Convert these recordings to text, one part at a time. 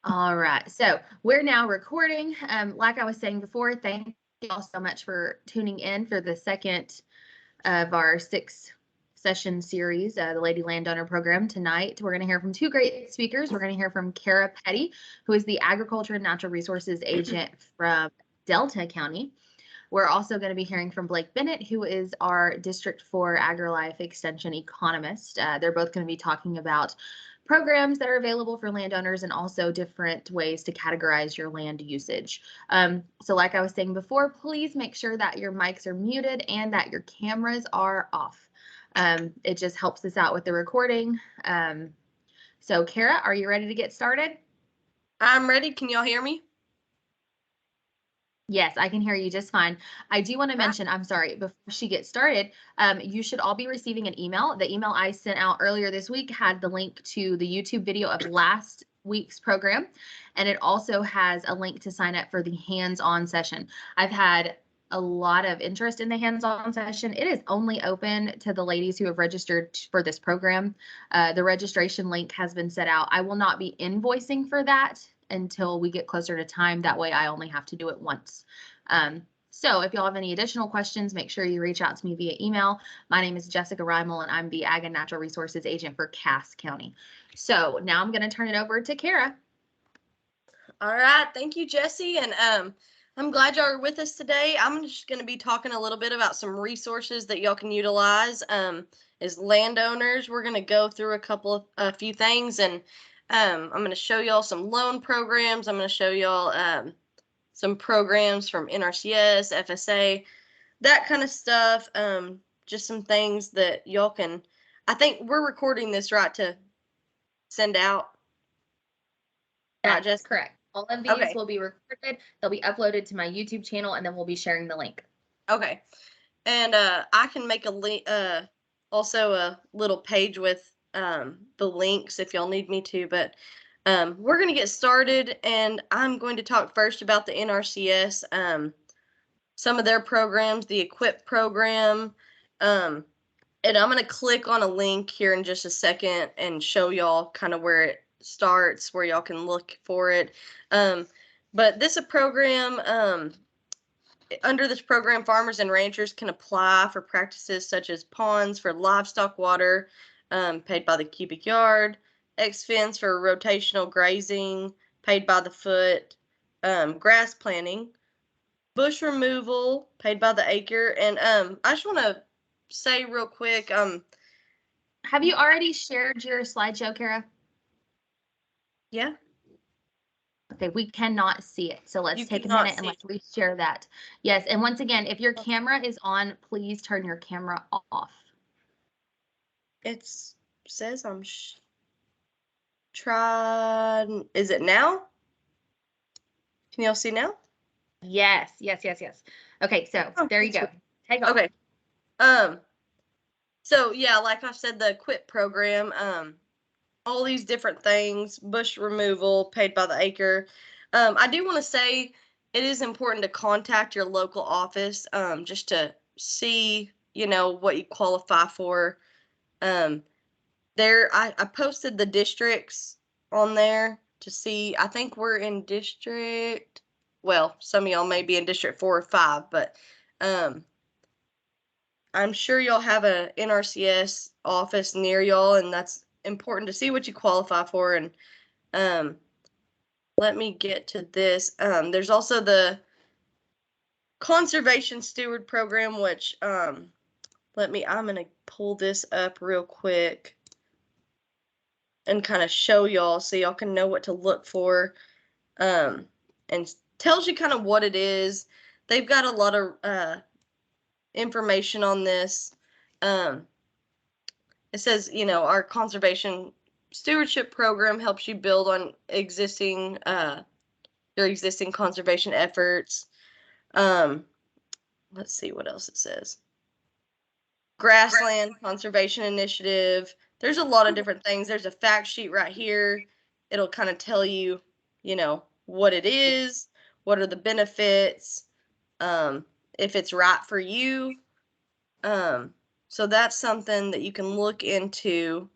All right, so we're now recording. Like I was saying before, thank you all so much for tuning in for the second of our 6-session series, the Lady Landowner program. Tonight, we're going to hear from two great speakers. We're going to hear from Kara Petty, who is the Agriculture and Natural Resources Agent from Delta County. We're also going to be hearing from Blake Bennett, who is our District 4 AgriLife Extension economist. They're both going to be talking about programs that are available for landowners and also different ways to categorize your land usage. So like I was saying before, please make sure that your mics are muted and that your cameras are off. It just helps us out with the recording. So Kara, are you ready to get started? I'm ready. Can y'all hear me? Yes, I can hear you just fine. I do want to mention, I'm sorry, before she gets started, you should all be receiving an email. The email I sent out earlier this week had the link to the YouTube video of last week's program, and it also has a link to sign up for the hands-on session. I've had a lot of interest in the hands-on session. It is only open to the ladies who have registered for this program. The registration link has been set out. I will not be invoicing for that until we get closer to time. That way I only have to do it once. So if y'all have any additional questions, make sure you reach out to me via email. My name is Jessica Reimel, and I'm the Ag and Natural Resources Agent for Cass County. So now I'm going to turn it over to Kara. All right. Thank you, Jesse. And I'm glad y'all are with us today. I'm just going to be talking a little bit about some resources that y'all can utilize as landowners. We're going to go through a few things, and I'm going to show y'all some loan programs. I'm going to show y'all some programs from NRCS, FSA, that kind of stuff. Just some things that y'all can. I think we're recording this right to send out. That's just correct. All of these Okay. will be recorded. They'll be uploaded to my YouTube channel, and then we'll be sharing the link. Okay. And I can make a link, also a little page with the links if y'all need me to. But we're going to get started, and I'm going to talk first about the NRCS, some of their programs, the EQUIP program. And I'm going to click on a link here in just a second and show y'all kind of where it starts, where y'all can look for it. But this is a program. Under this program, farmers and ranchers can apply for practices such as ponds for livestock water, paid by the cubic yard, X-fence for rotational grazing, paid by the foot, grass planting, bush removal, paid by the acre. And I just want to say real quick, have you already shared your slideshow, Kara? Yeah. Okay, we cannot see it. So let's take a minute and let's reshare that. Yes, and once again, if your camera is on, please turn your camera off. It says I'm trying. Is it now? Can y'all see now? Yes. Okay, so there you go. Take off. Okay. So yeah, like I said, the EQUIP program, all these different things, bush removal, paid by the acre. I do want to say it is important to contact your local office, just to see, what you qualify for. I posted the districts on there to see. I think we're in district, well, some of y'all may be in district 4 or 5, but I'm sure y'all have a NRCS office near y'all, and that's important to see what you qualify for. And let me get to this. There's also the Conservation Steward Program, which I'm gonna pull this up real quick and kind of show y'all so y'all can know what to look for, and tells you kind of what it is. They've got a lot of information on this. It says, our conservation stewardship program helps you build on your existing conservation efforts. Let's see what else it says. Grassland Conservation Initiative. There's a lot of different things. There's a fact sheet right here. It'll kind of tell you, what it is, what are the benefits, if it's right for you. So that's something that you can look into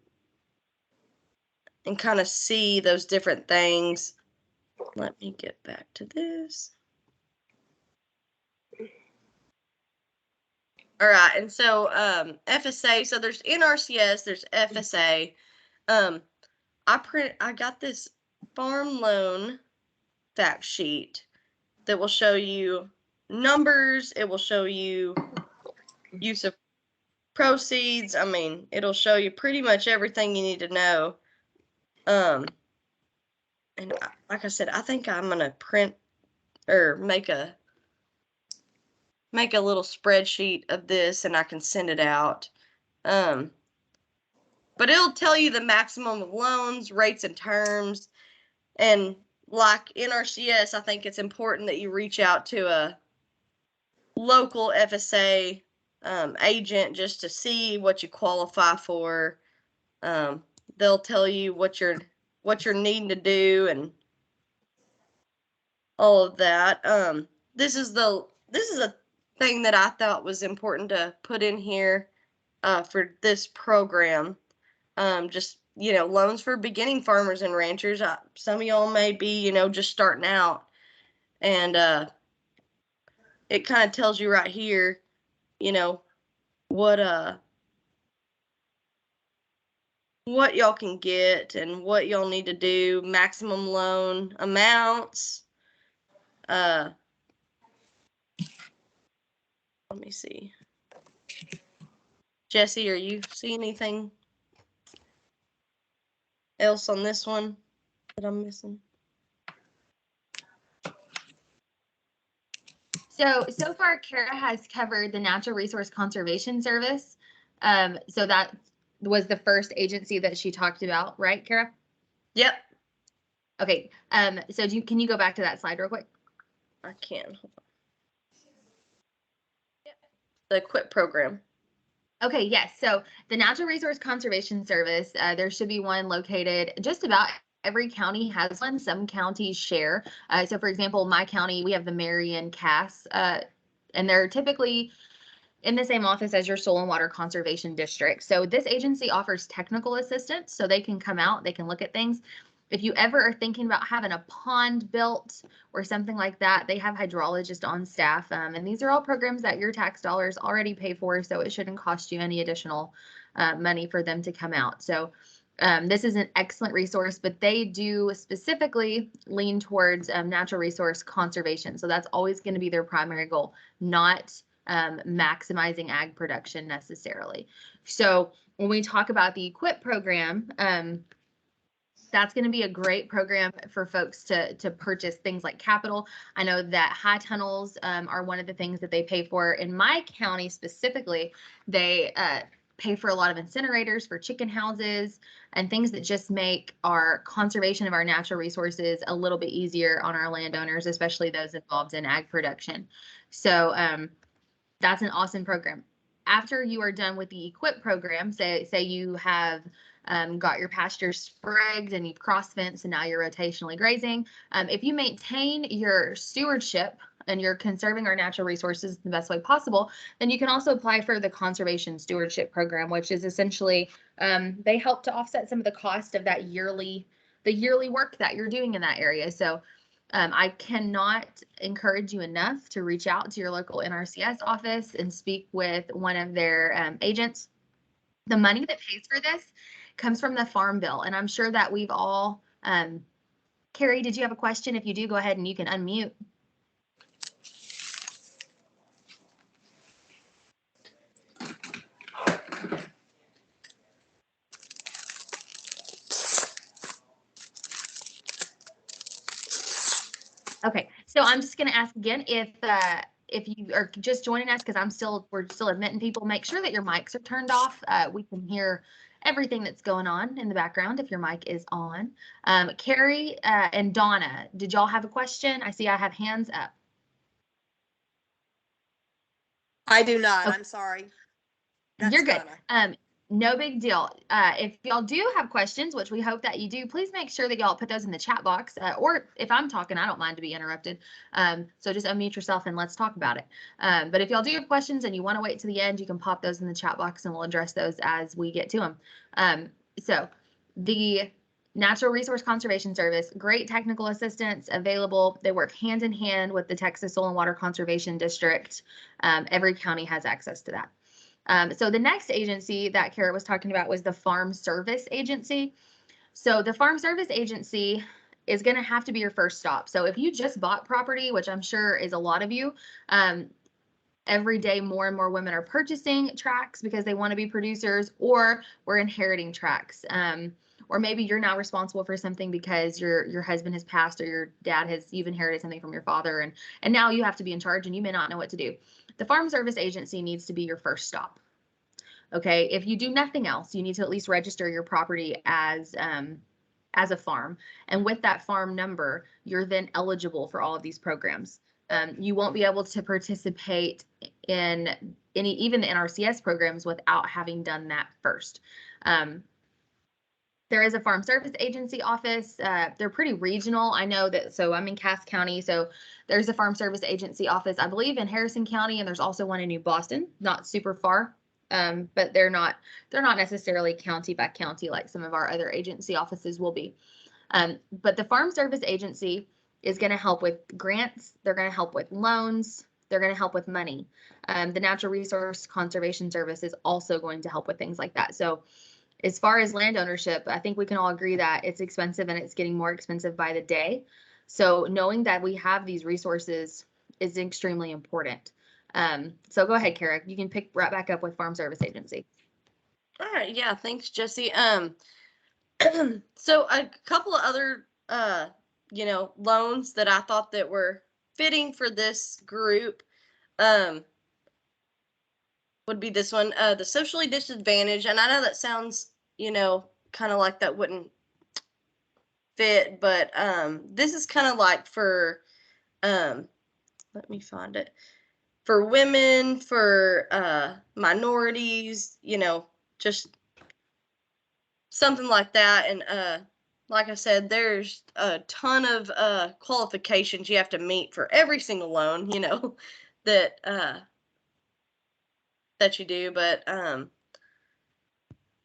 and kind of see those different things. let me get back to this. All right, and so FSA, so there's NRCS, there's FSA. I got this farm loan fact sheet that will show you numbers, it will show you use of proceeds. I mean, it'll show you pretty much everything you need to know. And like I said, I think I'm gonna print or make a little spreadsheet of this and I can send it out. But it'll tell you the maximum of loans, rates, and terms. And like NRCS, I think it's important that you reach out to a local FSA agent just to see what you qualify for. They'll tell you what you're needing to do and all of that. This is a thing that I thought was important to put in here for this program. Just loans for beginning farmers and ranchers. Some of y'all may be just starting out, and it kind of tells you right here, what y'all can get and what y'all need to do, maximum loan amounts. Let me see. Jesse, are you seeing anything else on this one that I'm missing? So far, Kara has covered the Natural Resource Conservation Service. So that was the first agency that she talked about, right, Kara? Yep. Okay. So can you go back to that slide real quick? I can. Hold on. Yep. The QUIP program. Okay, yes. So the Natural Resource Conservation Service, there should be one located just about every county has one. Some counties share. So for example, my county, we have the Marion Cass, and they're typically in the same office as your soil and water conservation district. So this agency offers technical assistance, so they can come out, they can look at things. If you ever are thinking about having a pond built or something like that, they have hydrologists on staff. And these are all programs that your tax dollars already pay for, so it shouldn't cost you any additional money for them to come out. So this is an excellent resource, but they do specifically lean towards natural resource conservation. So that's always going to be their primary goal, not maximizing ag production necessarily. So when we talk about the EQIP program, that's going to be a great program for folks to purchase things like capital. I know that high tunnels are one of the things that they pay for. In my county specifically, they pay for a lot of incinerators for chicken houses and things that just make our conservation of our natural resources a little bit easier on our landowners, especially those involved in ag production. So that's an awesome program. After you are done with the EQIP program, say you have got your pasture sprigged and you've cross fenced and now you're rotationally grazing. If you maintain your stewardship and you're conserving our natural resources the best way possible, then you can also apply for the conservation stewardship program, which is essentially they help to offset some of the cost of that yearly work that you're doing in that area. So I cannot encourage you enough to reach out to your local NRCS office and speak with one of their agents. The money that pays for this comes from the Farm Bill, and I'm sure that we've all, Carrie, did you have a question? If you do, go ahead and you can unmute. Okay, so I'm just going to ask again if you are just joining us, because we're still admitting people, make sure that your mics are turned off. We can hear everything that's going on in the background if your mic is on. Carrie and Donna, did y'all have a question? I see I have hands up. I do not. Okay. I'm sorry. You're good. No big deal. If y'all do have questions, which we hope that you do, please make sure that y'all put those in the chat box. Or if I'm talking, I don't mind to be interrupted. So just unmute yourself and let's talk about it. But if y'all do have questions and you want to wait to the end, you can pop those in the chat box and we'll address those as we get to them. So the Natural Resource Conservation Service, great technical assistance available. They work hand in hand with the Texas Soil and Water Conservation District. Every county has access to that. So the next agency that Kara was talking about was the Farm Service Agency. So the Farm Service Agency is going to have to be your first stop. So if you just bought property, which I'm sure is a lot of you, every day more and more women are purchasing tracts because they want to be producers, or we're inheriting tracts. Or maybe you're now responsible for something because your husband has passed, or your dad has, you've inherited something from your father, and now you have to be in charge and you may not know what to do. The Farm Service Agency needs to be your first stop. Okay, if you do nothing else, you need to at least register your property as a farm. And with that farm number, you're then eligible for all of these programs. You won't be able to participate in even the NRCS programs without having done that first. There is a Farm Service Agency office. They're pretty regional. I know that, so I'm in Cass County, so there's a Farm Service Agency office, I believe, in Harrison County, and there's also one in New Boston, not super far. But they're not necessarily county by county like some of our other agency offices will be. But the Farm Service Agency is going to help with grants. They're going to help with loans. They're going to help with money. The Natural Resource Conservation Service is also going to help with things like that. So as far as land ownership, I think we can all agree that it's expensive and it's getting more expensive by the day. So knowing that we have these resources is extremely important. So go ahead, Kara. You can pick right back up with Farm Service Agency. All right. Yeah. Thanks, Jesse. So a couple of other, loans that I thought that were fitting for this group, would be this one, the socially disadvantaged. And I know that sounds, kind of like that wouldn't fit, but, this is kind of like for, let me find it, for women, for, minorities, just something like that. And, like I said, there's a ton of qualifications you have to meet for every single loan, that that you do. But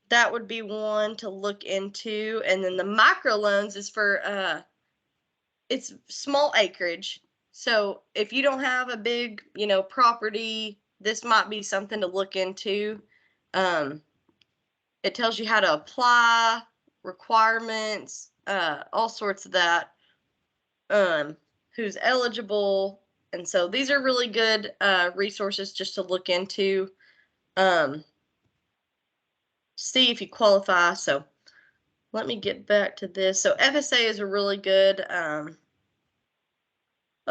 that would be one to look into. And then the microloans is for it's small acreage. So if you don't have a big, property, this might be something to look into. It tells you how to apply, requirements, all sorts of that, who's eligible. And so these are really good resources just to look into, see if you qualify. So let me get back to this. So FSA is a really good, a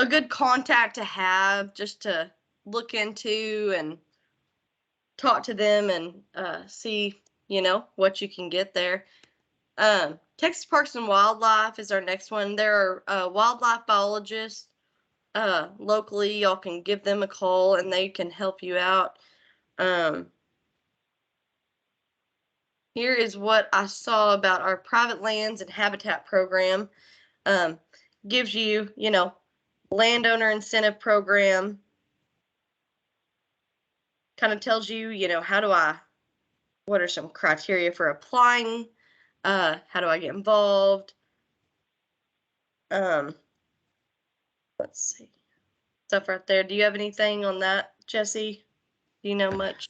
good contact to have, just to look into and talk to them and see, what you can get there. Texas Parks and Wildlife is our next one. There are wildlife biologists locally. Y'all can give them a call and they can help you out. Here is what I saw about our private lands and habitat program. Gives you, landowner incentive program. Kind of tells you, what are some criteria for applying? How do I get involved? Let's see. Stuff right there. Do you have anything on that, Jesse? Do you know much?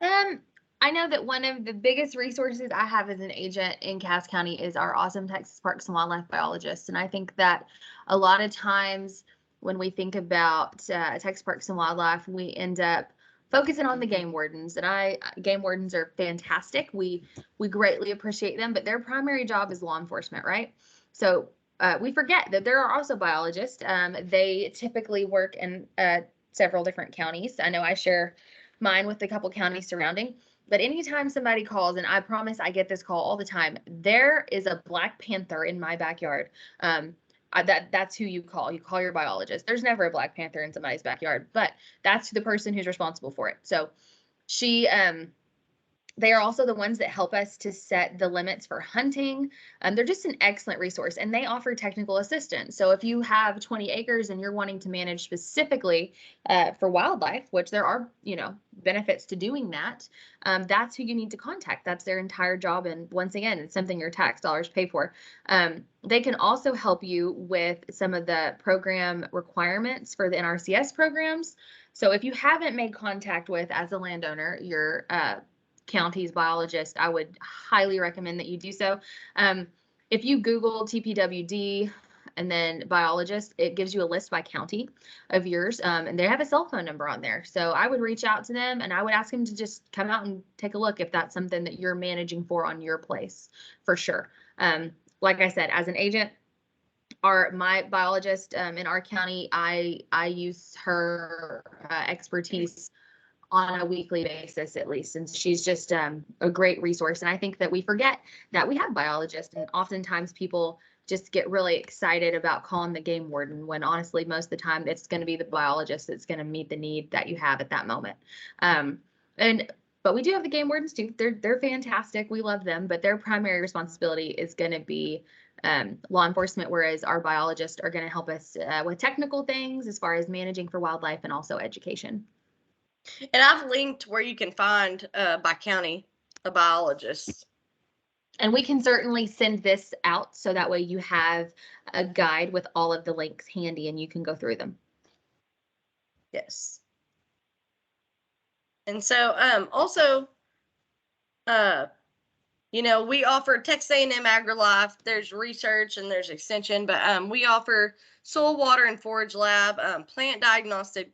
I know that one of the biggest resources I have as an agent in Cass County is our awesome Texas Parks and Wildlife biologists. And I think that a lot of times when we think about Texas Parks and Wildlife, we end up focusing on the game wardens. And game wardens are fantastic. We greatly appreciate them, but their primary job is law enforcement, right? So we forget that there are also biologists. They typically work in several different counties. I know I share mine with a couple counties surrounding. But anytime somebody calls, and I promise I get this call all the time, there is a Black Panther in my backyard. That's who you call. You call your biologist. There's never a Black Panther in somebody's backyard, but that's the person who's responsible for it. So she They are also the ones that help us to set the limits for hunting. They're just an excellent resource, and they offer technical assistance. So if you have 20 acres and you're wanting to manage specifically for wildlife, which there are, benefits to doing that, that's who you need to contact. That's their entire job. And once again, it's something your tax dollars pay for. They can also help you with some of the program requirements for the NRCS programs. So if you haven't made contact with, as a landowner, your county's biologist, I would highly recommend that you do so. If you Google TPWD and then biologist, it gives you a list by county of yours, and they have a cell phone number on there. So I would reach out to them and I would ask them to just come out and take a look if that's something that you're managing for on your place, for sure. Like I said, as an agent, my biologist in our county, I use her expertise on a weekly basis, at least. And she's just a great resource. And I think that we forget that we have biologists, and oftentimes people just get really excited about calling the game warden when honestly, most of the time it's going to be the biologist that's going to meet the need that you have at that moment. But we do have the game wardens too. They're fantastic. We love them, but their primary responsibility is going to be law enforcement, whereas our biologists are going to help us with technical things as far as managing for wildlife and also education. And I've linked where you can find by county a biologist. And we can certainly send this out so that way you have a guide with all of the links handy and you can go through them. Yes. And so also, we offer Texas A&M AgriLife. There's research and there's extension, but we offer soil, water, and forage lab, plant diagnostics,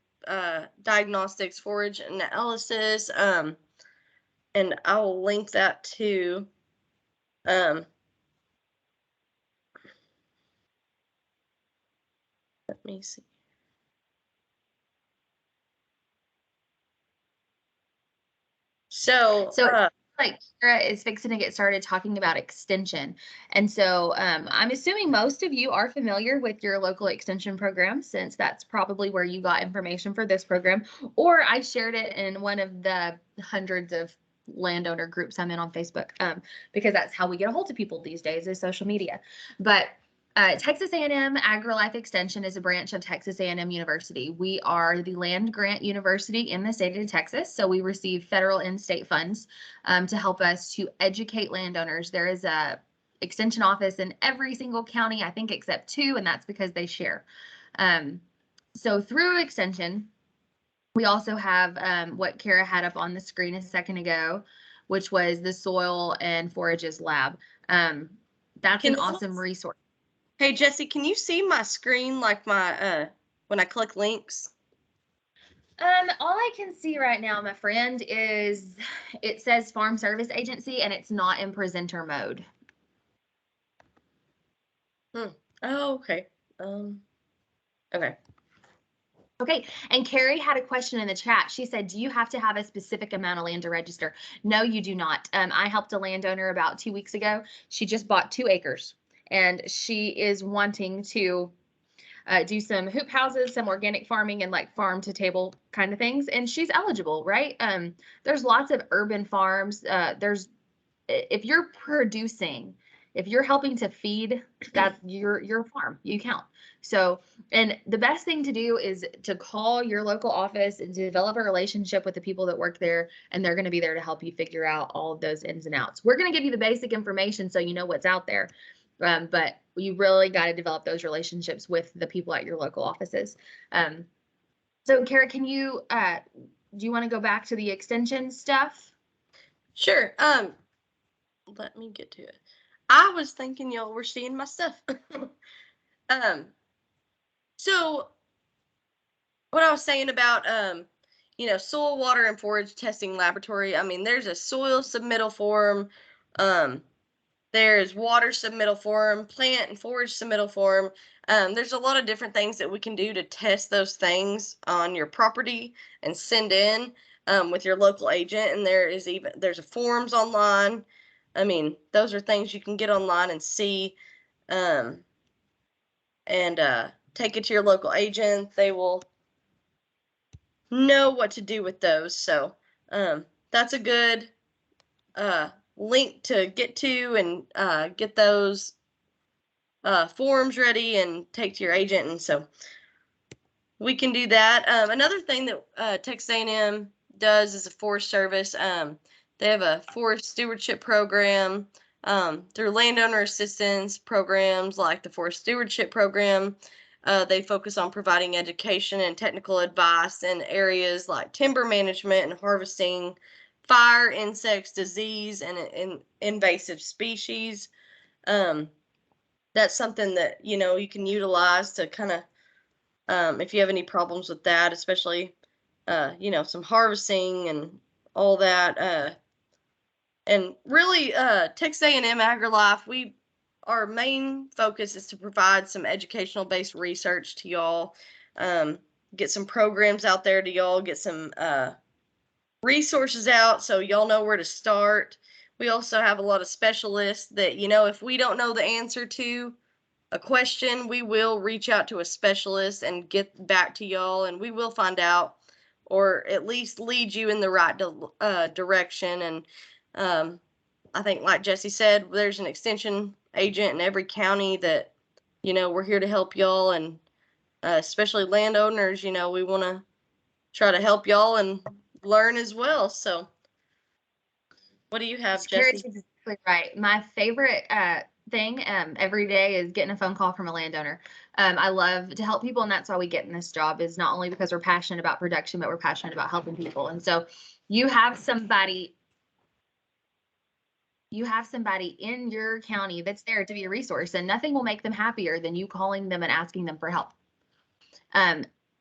forage analysis, and I will link that to let me see. So like Kara is fixing to get started talking about extension. And so I'm assuming most of you are familiar with your local extension program, since that's probably where you got information for this program, or I shared it in one of the hundreds of landowner groups I'm in on Facebook, because that's how we get a hold of people these days, is social media. But Texas A&M AgriLife Extension is a branch of Texas A&M University. We are the land grant university in the state of Texas, so we receive federal and state funds to help us to educate landowners. There is a extension office in every single county, I think, except 2, and that's because they share. So through extension, we also have what Kara had up on the screen a second ago, which was the soil and forages lab. That's an awesome resource. Hey, Jesse, can you see my screen, like my, when I click links? All I can see right now, my friend, is it says Farm Service Agency and it's not in presenter mode. Oh, okay. Okay. Okay, and Carrie had a question in the chat. She said, do you have to have a specific amount of land to register? No, you do not. I helped a landowner about 2 weeks ago. She just bought 2 acres and she is wanting to do some hoop houses, some organic farming, and like farm to table kind of things. And she's eligible, right? There's lots of urban farms. If you're producing, if you're helping to feed, that your farm, you count. So, and the best thing to do is to call your local office and develop a relationship with the people that work there, and they're going to be there to help you figure out all of those ins and outs. We're going to give you the basic information so you know what's out there. But you really got to develop those relationships with the people at your local offices. So Kara, can you, do you want to go back to the extension stuff? Sure. Let me get to it. I was thinking y'all were seeing my stuff. So what I was saying about, soil, water, and forage testing laboratory. I mean, there's a soil submittal form. There's water submittal form, plant and forage submittal form. There's a lot of different things that we can do to test those things on your property and send in with your local agent. And there's a forms online. I mean, those are things you can get online and see, and take it to your local agent. They will know what to do with those. So that's a good link to get to and get those forms ready and take to your agent. And so we can do that. Another thing that Texas A&M does is a Forest Service. They have a forest stewardship program through landowner assistance programs like the Forest Stewardship Program. They focus on providing education and technical advice in areas like timber management and harvesting, fire, insects, disease, and invasive species. That's something that you can utilize to kind of if you have any problems with that, especially some harvesting and all that. And really, Texas A&M AgriLife, our main focus is to provide some educational based research to y'all, get some programs out there to y'all, get some resources out so y'all know where to start. We also have a lot of specialists that, if we don't know the answer to a question, we will reach out to a specialist and get back to y'all, and we will find out or at least lead you in the right direction. And I think, like Jesse said, there's an extension agent in every county that, we're here to help y'all, and especially landowners, we want to try to help y'all and learn as well. So what do you have, Carrie's Jesse? exactly right. My favorite thing every day is getting a phone call from a landowner. I love to help people, and that's why we get in this job, is not only because we're passionate about production, but we're passionate about helping people. And so you have somebody in your county that's there to be a resource, and nothing will make them happier than you calling them and asking them for help.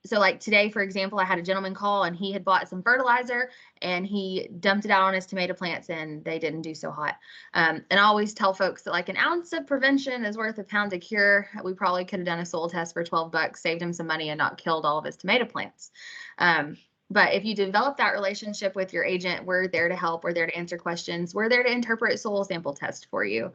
So like today, for example, I had a gentleman call, and he had bought some fertilizer and he dumped it out on his tomato plants and they didn't do so hot. And I always tell folks that like an ounce of prevention is worth a pound of cure. We probably could have done a soil test for $12, saved him some money, and not killed all of his tomato plants. But if you develop that relationship with your agent, we're there to help. We're there to answer questions. We're there to interpret soil sample test for you.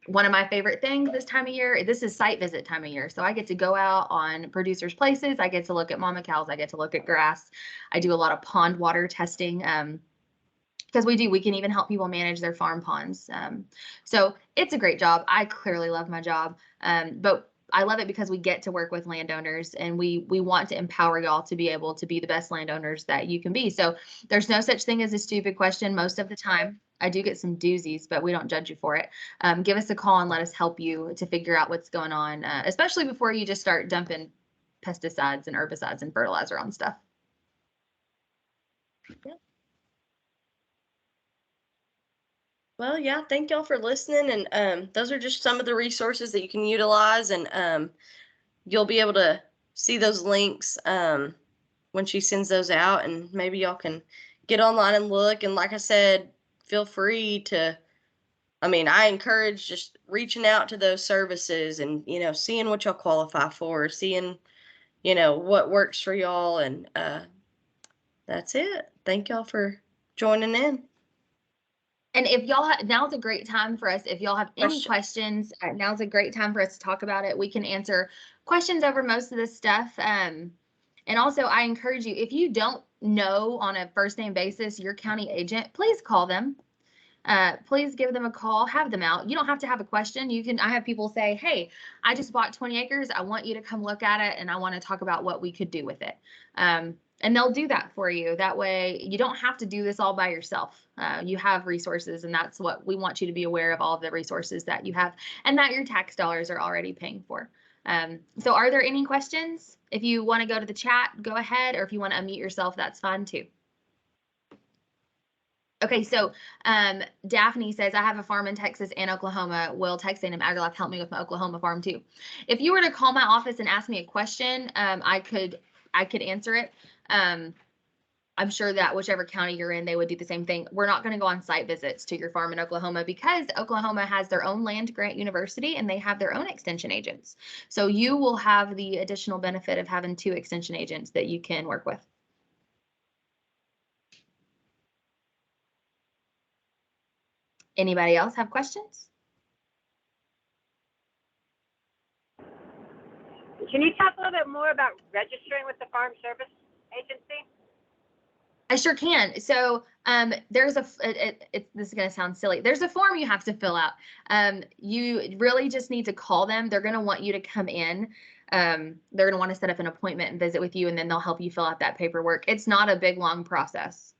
One of my favorite things this time of year, this is site visit time of year. So I get to go out on producers' places. I get to look at mama cows. I get to look at grass. I do a lot of pond water testing. Because we can even help people manage their farm ponds. So it's a great job. I clearly love my job. But I love it because we get to work with landowners, and we want to empower y'all to be able to be the best landowners that you can be. So there's no such thing as a stupid question most of the time. I do get some doozies, but we don't judge you for it. Give us a call and let us help you to figure out what's going on, especially before you just start dumping pesticides and herbicides and fertilizer on stuff. Yep. Well, yeah, thank y'all for listening. And those are just some of the resources that you can utilize. And you'll be able to see those links when she sends those out. And maybe y'all can get online and look. And like I said, feel free to, I encourage just reaching out to those services and, seeing what y'all qualify for, seeing, what works for y'all. And that's it. Thank y'all for joining in. And if y'all now's a great time for us. If y'all have any questions, now's a great time for us to talk about it. We can answer questions over most of this stuff. And also, I encourage you, if you don't know on a first name basis your county agent, please call them. Please give them a call, have them out. You don't have to have a question. I have people say, hey, I just bought 20 acres. I want you to come look at it, and I want to talk about what we could do with it. And they'll do that for you. That way you don't have to do this all by yourself. You have resources, and that's what we want you to be aware of, all of the resources that you have and that your tax dollars are already paying for. So are there any questions? If you want to go to the chat, go ahead, or if you want to unmute yourself, that's fine too. Okay, so Daphne says, I have a farm in Texas and Oklahoma. Will Texas A&M AgriLife help me with my Oklahoma farm too? If you were to call my office and ask me a question, I could answer it. I'm sure that whichever county you're in, they would do the same thing. We're not going to go on site visits to your farm in Oklahoma because Oklahoma has their own land grant university and they have their own extension agents. So you will have the additional benefit of having 2 extension agents that you can work with. Anybody else have questions? Can you talk a little bit more about registering with the Farm Service Agency? I sure can. So there's this is going to sound silly. There's a form you have to fill out. You really just need to call them. They're going to want you to come in. They're going to want to set up an appointment and visit with you, and then they'll help you fill out that paperwork. It's not a big, long process,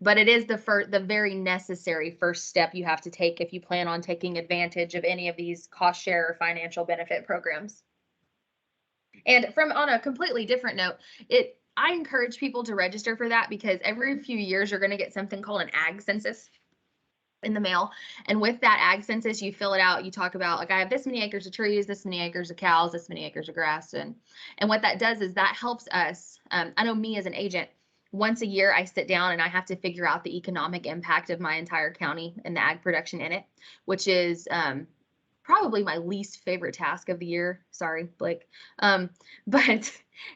but it is the very necessary first step you have to take if you plan on taking advantage of any of these cost share or financial benefit programs. And on a completely different note, I encourage people to register for that because every few years you're going to get something called an ag census in the mail. And with that ag census, you fill it out. You talk about, like, I have this many acres of trees, this many acres of cows, this many acres of grass. And what that does is that helps us. I know me as an agent, once a year I sit down and I have to figure out the economic impact of my entire county and the ag production in it, which is probably my least favorite task of the year. Sorry, Blake. But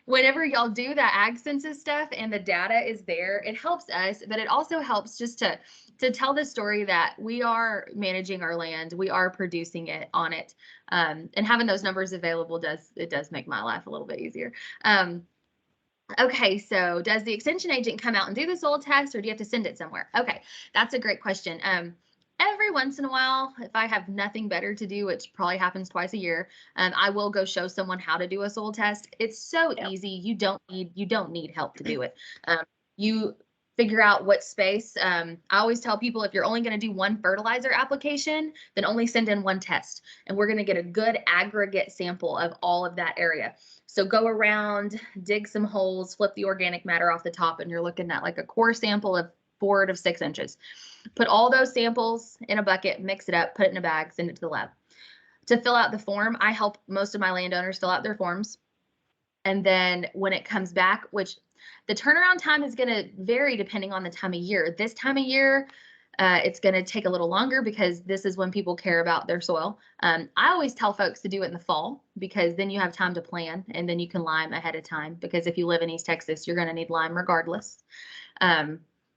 whenever y'all do that ag census stuff and the data is there, it helps us, but it also helps just to tell the story that we are managing our land, we are producing it on it. And having those numbers available does make my life a little bit easier. Okay, so does the extension agent come out and do the soil test, or do you have to send it somewhere? Okay, that's a great question. Every once in a while, if I have nothing better to do, which probably happens twice a year, I will go show someone how to do a soil test. It's so easy. You don't need help to do it. You figure out what space. I always tell people, if you're only going to do one fertilizer application, then only send in one test, and we're going to get a good aggregate sample of all of that area. So go around, dig some holes, flip the organic matter off the top, and you're looking at like a core sample of 4 to 6 inches. Put all those samples in a bucket, mix it up, put it in a bag, send it to the lab. To fill out the form, I help most of my landowners fill out their forms. And then when it comes back, which the turnaround time is going to vary depending on the time of year. This time of year, it's going to take a little longer because this is when people care about their soil. I always tell folks to do it in the fall because then you have time to plan and then you can lime ahead of time, because if you live in East Texas, you're going to need lime regardless.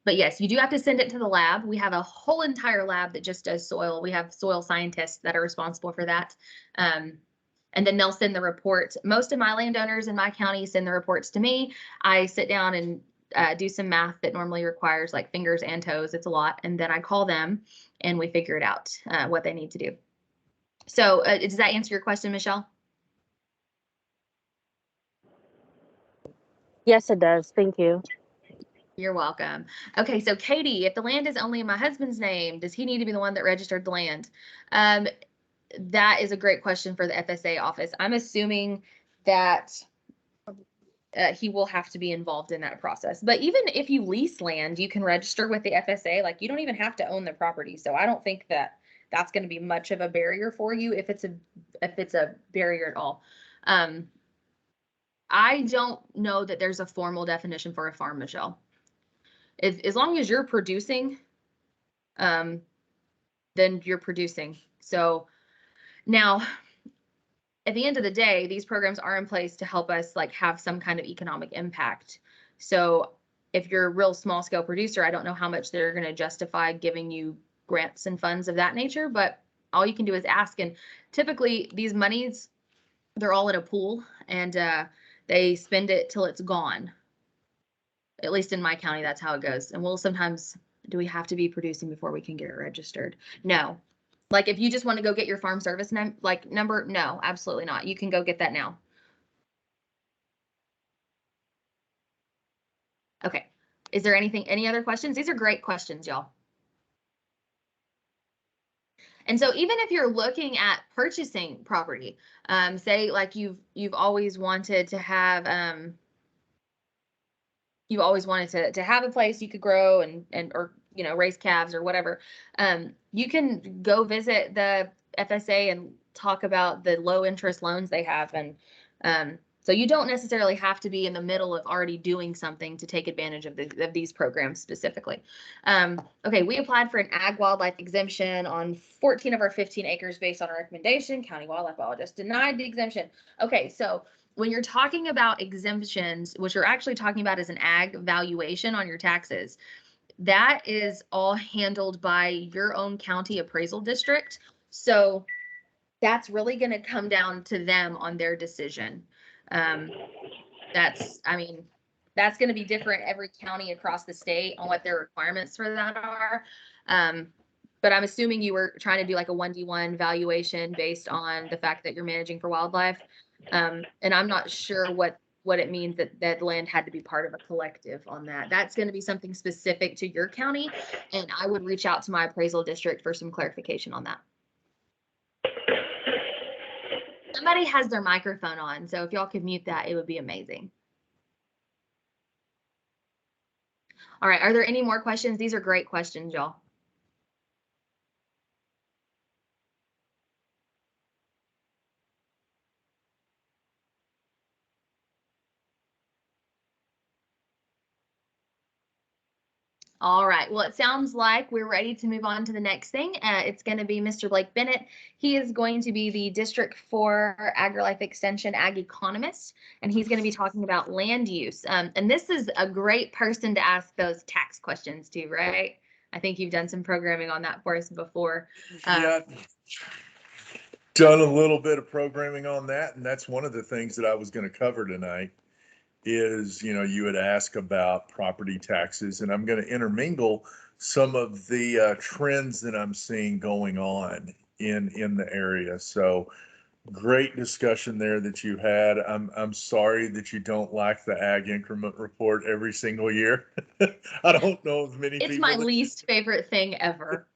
But yes, you do have to send it to the lab. We have a whole entire lab that just does soil. We have soil scientists that are responsible for that. And then they'll send the report. Most of my landowners in my county send the reports to me. I sit down and do some math that normally requires like fingers and toes. It's a lot. And then I call them and we figure it out, what they need to do. So does that answer your question, Michelle? Yes, it does. Thank you. You're welcome. Okay, so Katie, if the land is only in my husband's name, does he need to be the one that registered the land? That is a great question for the FSA office. I'm assuming that he will have to be involved in that process. But even if you lease land, you can register with the FSA. Like, you don't even have to own the property. So I don't think that that's going to be much of a barrier for you if it's a barrier at all. I don't know that there's a formal definition for a farm, Michelle. As long as you're producing, then you're producing. So now, at the end of the day, these programs are in place to help us like have some kind of economic impact. So if you're a real small scale producer, I don't know how much they're going to justify giving you grants and funds of that nature, but all you can do is ask. And typically these monies, they're all in a pool, and they spend it till it's gone. At least in my county, that's how it goes. And we'll sometimes, do we have to be producing before we can get it registered? No. Like, if you just want to go get your farm service number, no, absolutely not. You can go get that now. Okay. Is there any other questions? These are great questions, y'all. And so even if you're looking at purchasing property, say like you've always wanted to have to have a place you could grow and or raise calves or whatever, you can go visit the FSA and talk about the low interest loans they have. And so you don't necessarily have to be in the middle of already doing something to take advantage of these programs specifically. Okay, we applied for an ag wildlife exemption on 14 of our 15 acres based on a recommendation. County wildlife biologist denied the exemption. Okay, so when you're talking about exemptions, what you're actually talking about is an ag valuation on your taxes. That is all handled by your own county appraisal district. So that's really going to come down to them on their decision. That's that's going to be different every county across the state on what their requirements for that are. But I'm assuming you were trying to do like a 1D1 valuation based on the fact that you're managing for wildlife. And I'm not sure what it means that land had to be part of a collective on that. That's going to be something specific to your county. And I would reach out to my appraisal district for some clarification on that. Somebody has their microphone on, so if y'all could mute that, it would be amazing. All right, are there any more questions? These are great questions, y'all. All right, well, it sounds like we're ready to move on to the next thing. It's going to be Mr. Blake Bennett. He is going to be the District 4 AgriLife Extension Ag Economist, and he's going to be talking about land use. And this is a great person to ask those tax questions to, right? I think you've done some programming on that for us before. Yeah, done a little bit of programming on that, and that's one of the things that I was going to cover tonight is, you had asked about property taxes, and I'm going to intermingle some of the trends that I'm seeing going on in the area. So great discussion there that you had. I'm sorry that you don't like the ag increment report every single year. I don't know of many people. It's my least favorite thing ever.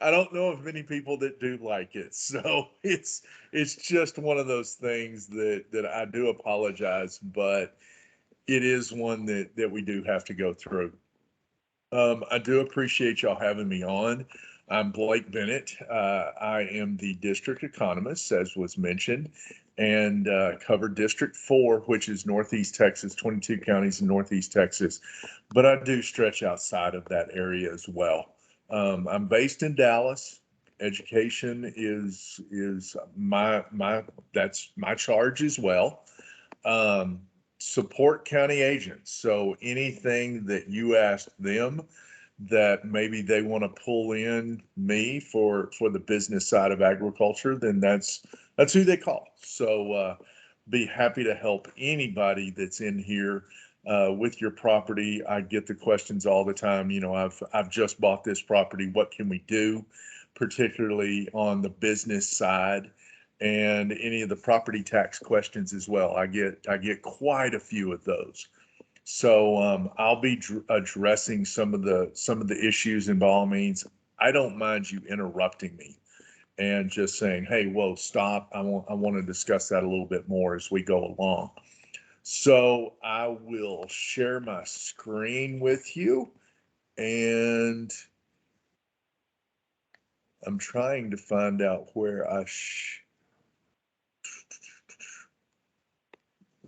I don't know of many people that do like it. So it's just one of those things that I do apologize, but it is one that we do have to go through. I do appreciate y'all having me on. I'm Blake Bennett. I am the district economist, as was mentioned, and cover District 4, which is Northeast Texas, 22 counties in Northeast Texas. But I do stretch outside of that area as well. I'm based in Dallas. Education is that's my charge as well. Support county agents. So anything that you ask them that maybe they want to pull in me for the business side of agriculture, then that's who they call. So be happy to help anybody that's in here with your property. I get the questions all the time. I've just bought this property. What can we do? Particularly on the business side, and any of the property tax questions as well. I get quite a few of those. So I'll be addressing some of the issues, and by all means, I don't mind you interrupting me and just saying, hey, whoa, stop. I want to discuss that a little bit more as we go along. So I will share my screen with you, and I'm trying to find out where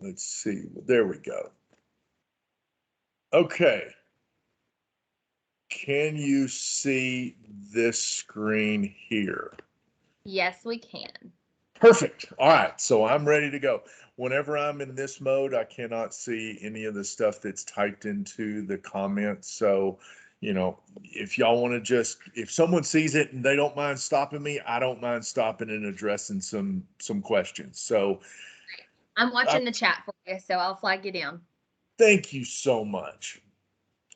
let's see. There we go. Okay. Can you see this screen here? Yes, we can. Perfect. All right. So I'm ready to go. Whenever I'm in this mode, I cannot see any of the stuff that's typed into the comments. So, if y'all want to if someone sees it and they don't mind stopping me, I don't mind stopping and addressing some questions. So I'm watching the chat for you, so I'll flag you down. Thank you so much.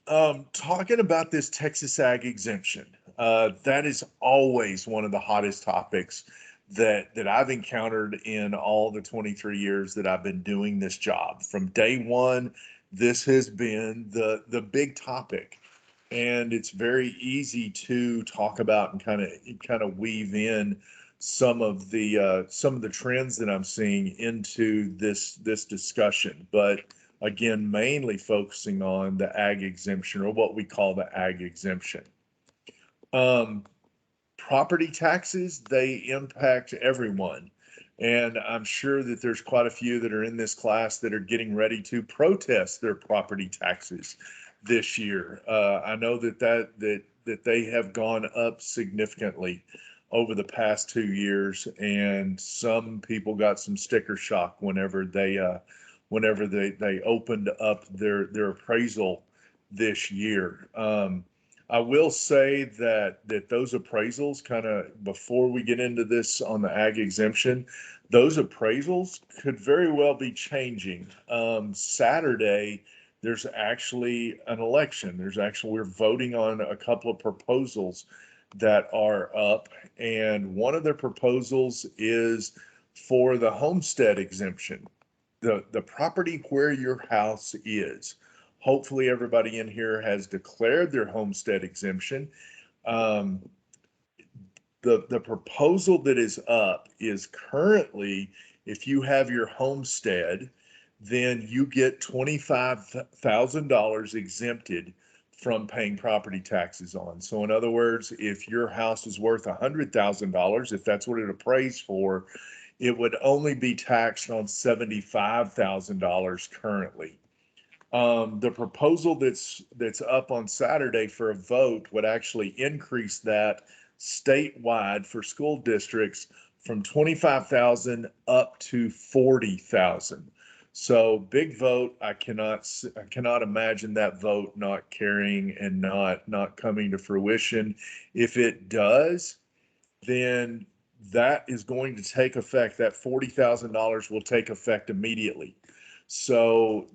Talking about this Texas Ag exemption, that is always one of the hottest topics that I've encountered in all the 23 years that I've been doing this job. From day one, this has been the big topic, and it's very easy to talk about and kind of weave in some of the trends that I'm seeing into this discussion. But again, mainly focusing on the ag exemption, or what we call the ag exemption. Property taxes, they impact everyone. And I'm sure that there's quite a few that are in this class that are getting ready to protest their property taxes this year. I know that they have gone up significantly over the past 2 years, and some people got some sticker shock whenever they opened up their appraisal this year. I will say that those appraisals kind of, before we get into this on the ag exemption, those appraisals could very well be changing. Saturday, there's actually an election. We're voting on a couple of proposals that are up, and one of the proposals is for the homestead exemption. The property where your house is. Hopefully, everybody in here has declared their homestead exemption. Um, the proposal that is up is currently, if you have your homestead, then you get $25,000 exempted from paying property taxes on. So in other words, if your house is worth $100,000, if that's what it appraised for, it would only be taxed on $75,000 currently. The proposal that's up on Saturday for a vote would actually increase that statewide for school districts from 25,000 up to 40,000. So big vote. I cannot imagine that vote not carrying and not coming to fruition. If it does, then that is going to take effect. That $40,000 will take effect immediately. So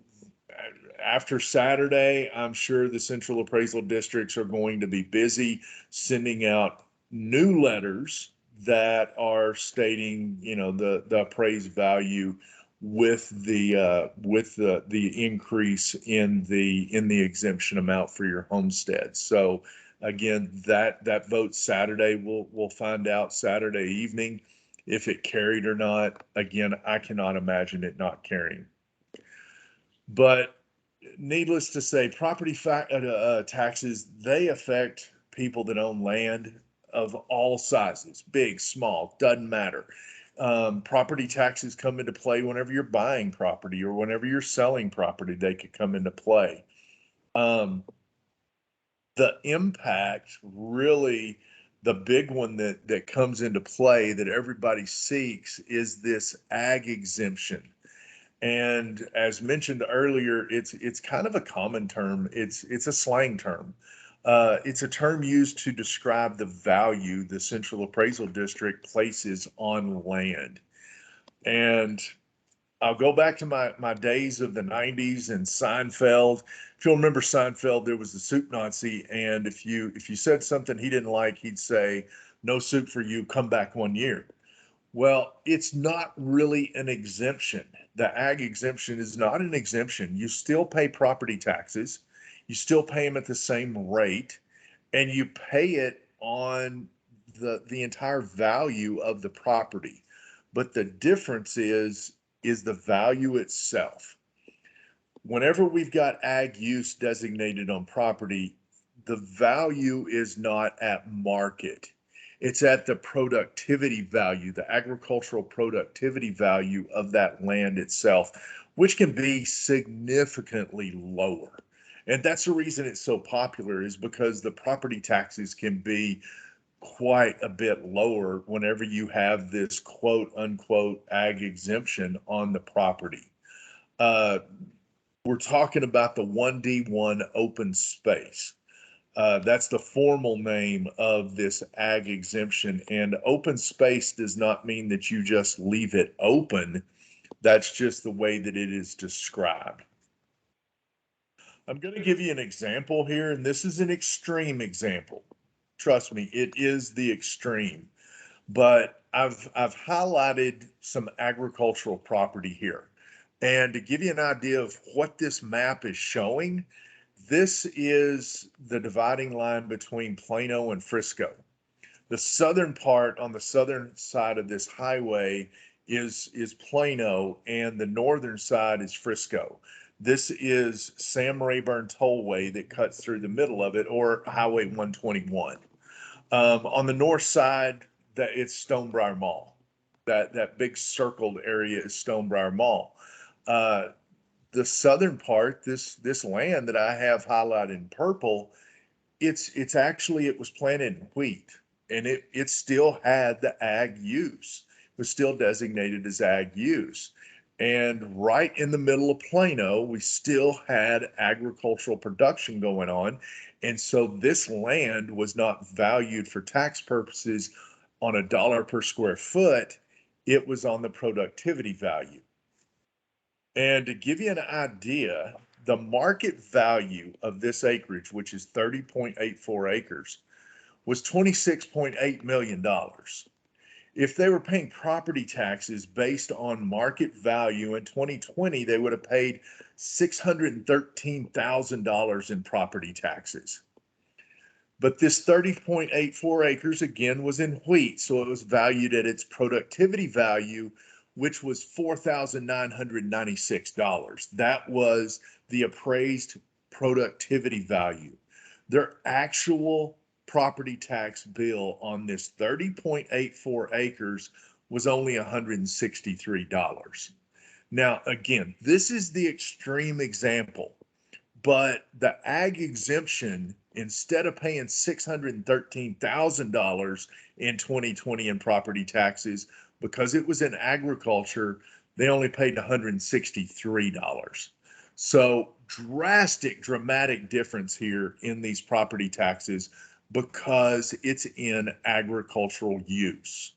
after Saturday, I'm sure the central appraisal districts are going to be busy sending out new letters that are stating, the appraised value with the increase in the exemption amount for your homestead. So again, that vote Saturday, we'll find out Saturday evening if it carried or not. Again, I cannot imagine it not carrying. But needless to say, property taxes, they affect people that own land of all sizes, big, small, doesn't matter. Property taxes come into play whenever you're buying property or whenever you're selling property, they could come into play. The impact, really, the big one that comes into play that everybody seeks is this ag exemption. And as mentioned earlier, it's kind of a common term. It's a slang term. It's a term used to describe the value the Central Appraisal District places on land. And I'll go back to my days of the 90s and Seinfeld. If you'll remember Seinfeld, there was the soup Nazi, and if you said something he didn't like, he'd say, "No soup for you, come back 1 year." Well, it's not really an exemption. The ag exemption is not an exemption. You still pay property taxes. You still pay them at the same rate, and you pay it on the entire value of the property. But the difference is the value itself. Whenever we've got ag use designated on property, the value is not at market. It's at the productivity value, the agricultural productivity value of that land itself, which can be significantly lower. And that's the reason it's so popular, is because the property taxes can be quite a bit lower whenever you have this quote unquote ag exemption on the property. We're talking about the 1D1 open space. That's the formal name of this ag exemption. And open space does not mean that you just leave it open. That's just the way that it is described. I'm going to give you an example here, and this is an extreme example. Trust me, it is the extreme. But I've highlighted some agricultural property here. And to give you an idea of what this map is showing, this is the dividing line between Plano and Frisco. The southern part, on the southern side of this highway, is Plano, and the northern side is Frisco. This is Sam Rayburn Tollway that cuts through the middle of it, or Highway 121. On the north side, that it's Stonebriar Mall. That big circled area is Stonebriar Mall. The southern part, this land that I have highlighted in purple, it's actually, it was planted in wheat, and it still had the ag use. It was still designated as ag use. And right in the middle of Plano, we still had agricultural production going on. And so this land was not valued for tax purposes on a dollar per square foot. It was on the productivity value. And to give you an idea, the market value of this acreage, which is 30.84 acres, was $26.8 million. If they were paying property taxes based on market value in 2020, they would have paid $613,000 in property taxes. But this 30.84 acres again was in wheat, so it was valued at its productivity value, which was $4,996. That was the appraised productivity value. Their actual property tax bill on this 30.84 acres was only $163. Now, again, this is the extreme example, but the ag exemption, instead of paying $613,000 in 2020 in property taxes, because it was in agriculture, they only paid $163. So dramatic difference here in these property taxes because it's in agricultural use.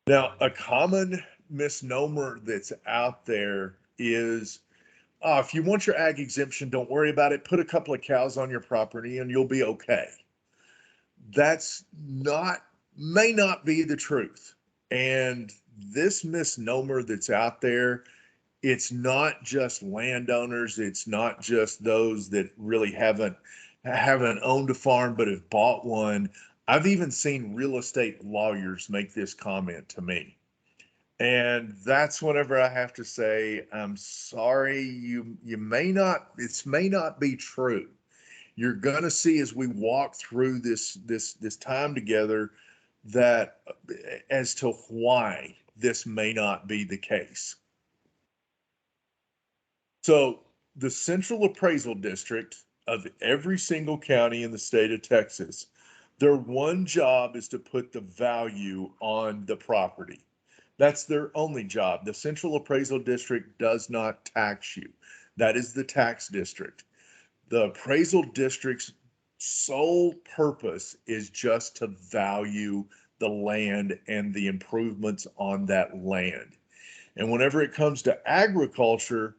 Now, a common misnomer that's out there is, if you want your ag exemption, don't worry about it. Put a couple of cows on your property and you'll be okay. That's may not be the truth. And this misnomer that's out there, it's not just landowners. It's not just those that really haven't owned a farm but have bought one. I've even seen real estate lawyers make this comment to me. And that's whenever I have to say, I'm sorry, you may not, this may not be true. You're gonna see as we walk through this time together that as to why this may not be the case. So the Central Appraisal District of every single county in the state of Texas, their one job is to put the value on the property. That's their only job. The Central Appraisal District does not tax you. That is the tax district. The appraisal district's sole purpose is just to value the land and the improvements on that land. And whenever it comes to agriculture,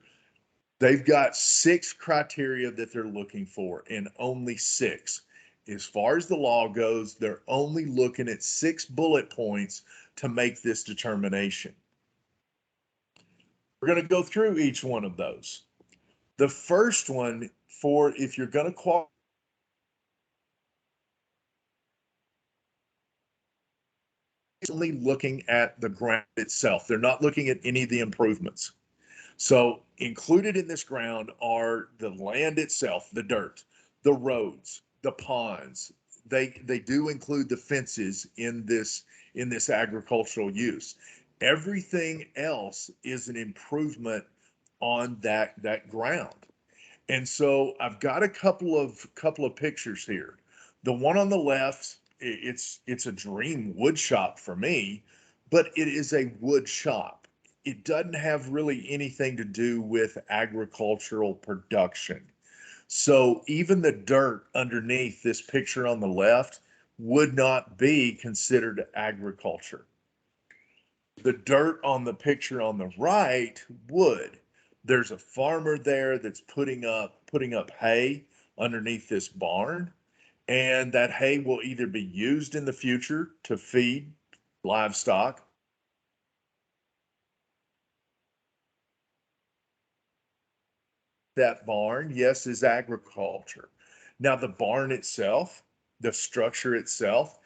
they've got 6 criteria that they're looking for, and only 6. As far as the law goes, they're only looking at 6 bullet points to make this determination. We're going to go through each one of those. The first one, for if you're going to qualify, only looking at the ground itself. They're not looking at any of the improvements. So included in this ground are the land itself, the dirt, the roads, the ponds. They do include the fences in this agricultural use. Everything else is an improvement on that ground. And so I've got a couple of pictures here. The one on the left, it's a dream wood shop for me, but it is a wood shop. It doesn't have really anything to do with agricultural production. So even the dirt underneath this picture on the left would not be considered agriculture. The dirt on the picture on the right would. There's a farmer there that's putting up hay underneath this barn, and that hay will either be used in the future to feed livestock. That barn, yes, is agriculture. Now, the barn itself, the structure itself,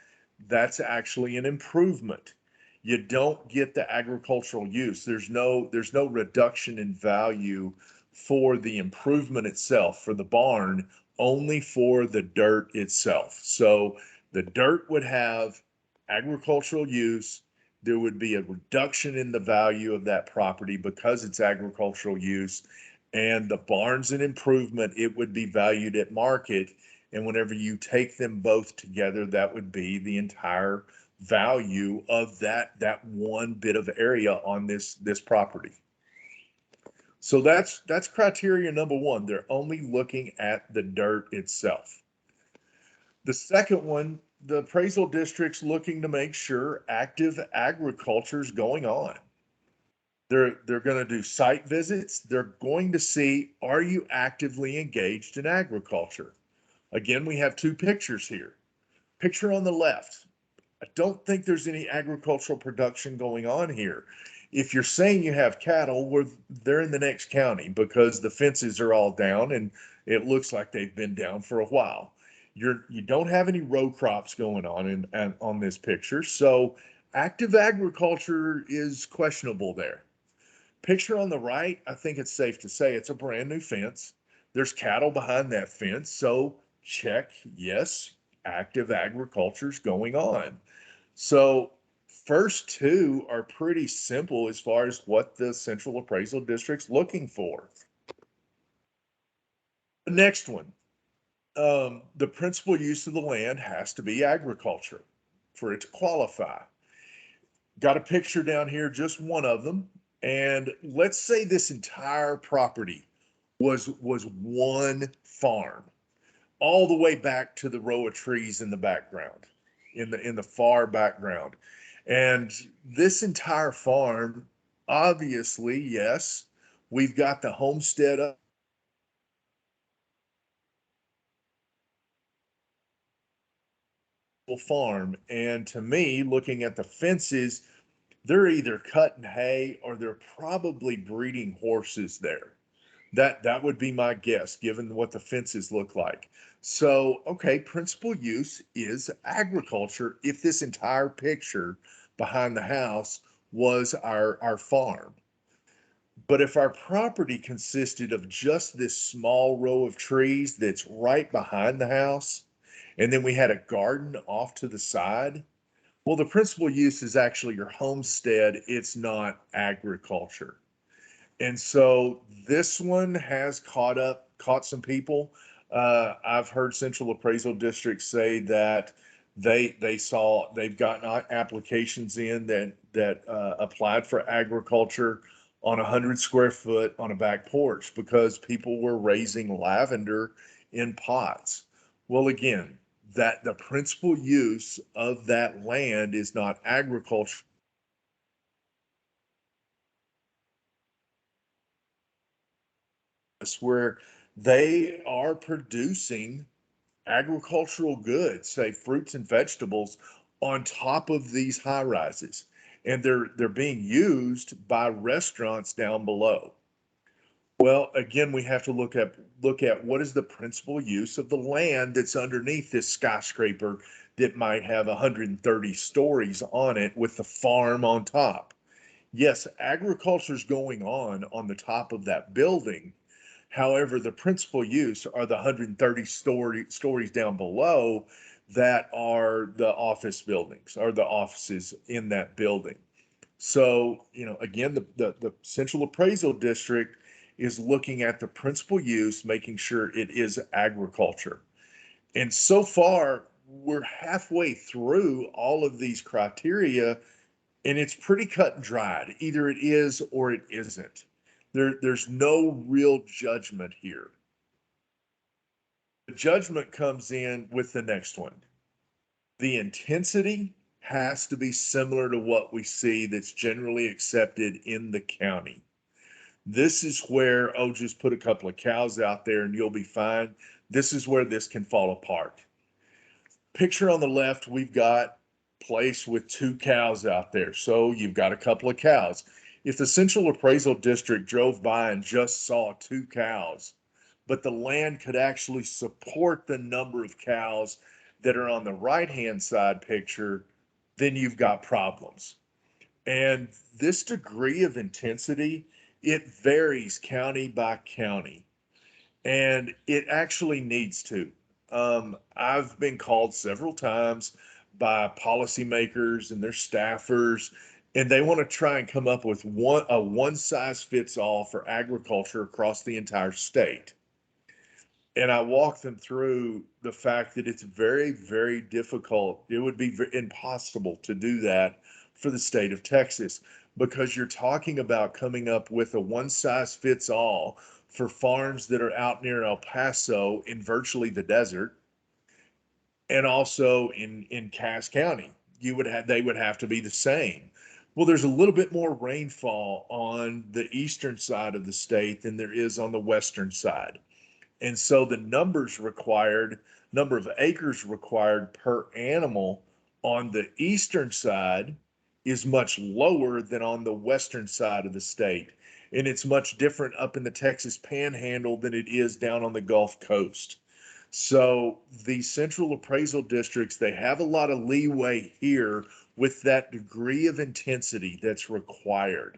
that's actually an improvement. You don't get the agricultural use. There's no reduction in value for the improvement itself, for the barn, only for the dirt itself. So the dirt would have agricultural use. There would be a reduction in the value of that property because it's agricultural use, and the barn's an improvement. It would be valued at market. And whenever you take them both together, that would be the entire value of that one bit of area on this property. So that's criteria number one. They're only looking at the dirt itself. The second one, the appraisal district's looking to make sure active agriculture is going on. They're going to do site visits. They're going to see, are you actively engaged in agriculture? Again, we have two pictures here. Picture on the left, I don't think there's any agricultural production going on here. If you're saying you have cattle, they're in the next county because the fences are all down and it looks like they've been down for a while. You don't have any row crops going on on this picture, so active agriculture is questionable there. Picture on the right, I think it's safe to say it's a brand new fence. There's cattle behind that fence, so check, yes, active agriculture's going on. So first two are pretty simple as far as what the Central Appraisal District's looking for. The next one, the principal use of the land has to be agriculture for it to qualify. Got a picture down here, just one of them. And let's say this entire property was one farm, all the way back to the row of trees in the background, in the far background. And this entire farm, obviously, yes, we've got the homestead up. Farm. And to me, looking at the fences, they're either cutting hay or they're probably breeding horses there. That would be my guess, given what the fences look like. So, okay, principal use is agriculture if this entire picture behind the house was our farm. But if our property consisted of just this small row of trees that's right behind the house, and then we had a garden off to the side, well, the principal use is actually your homestead. It's not agriculture. And so this one has caught some people. I've heard Central Appraisal District say that they've gotten applications in that applied for agriculture on 100 square foot on a back porch because people were raising lavender in pots. Well, again, that the principal use of that land is not agriculture. Where they are producing agricultural goods, say fruits and vegetables, on top of these high rises, and they're being used by restaurants down below. Well, again, we have to look at what is the principal use of the land that's underneath this skyscraper that might have 130 stories on it with the farm on top. Yes, agriculture's going on the top of that building. However, the principal use are the 130 stories down below that are the office buildings or the offices in that building. So, again, the Central Appraisal District is looking at the principal use, making sure it is agriculture. And so far, we're halfway through all of these criteria, and it's pretty cut and dried. Either it is or it isn't. There's no real judgment here. The judgment comes in with the next one. The intensity has to be similar to what we see that's generally accepted in the county. This is where, oh, just put a couple of cows out there and you'll be fine. This is where this can fall apart. Picture on the left, we've got place with two cows out there. So you've got a couple of cows. If the Central Appraisal District drove by and just saw two cows, but the land could actually support the number of cows that are on the right-hand side picture, then you've got problems. And this degree of intensity, it varies county by county, and it actually needs to. I've been called several times by policymakers and their staffers, and they want to try and come up with one size fits all for agriculture across the entire state. And I walk them through the fact that it's very, very difficult. It would be impossible to do that for the state of Texas, because you're talking about coming up with a one size fits all for farms that are out near El Paso in virtually the desert, and also in Cass County. They would have to be the same. Well, there's a little bit more rainfall on the eastern side of the state than there is on the western side. And so the number of acres required per animal on the eastern side is much lower than on the western side of the state. And it's much different up in the Texas Panhandle than it is down on the Gulf Coast. So the central appraisal districts, they have a lot of leeway here with that degree of intensity that's required.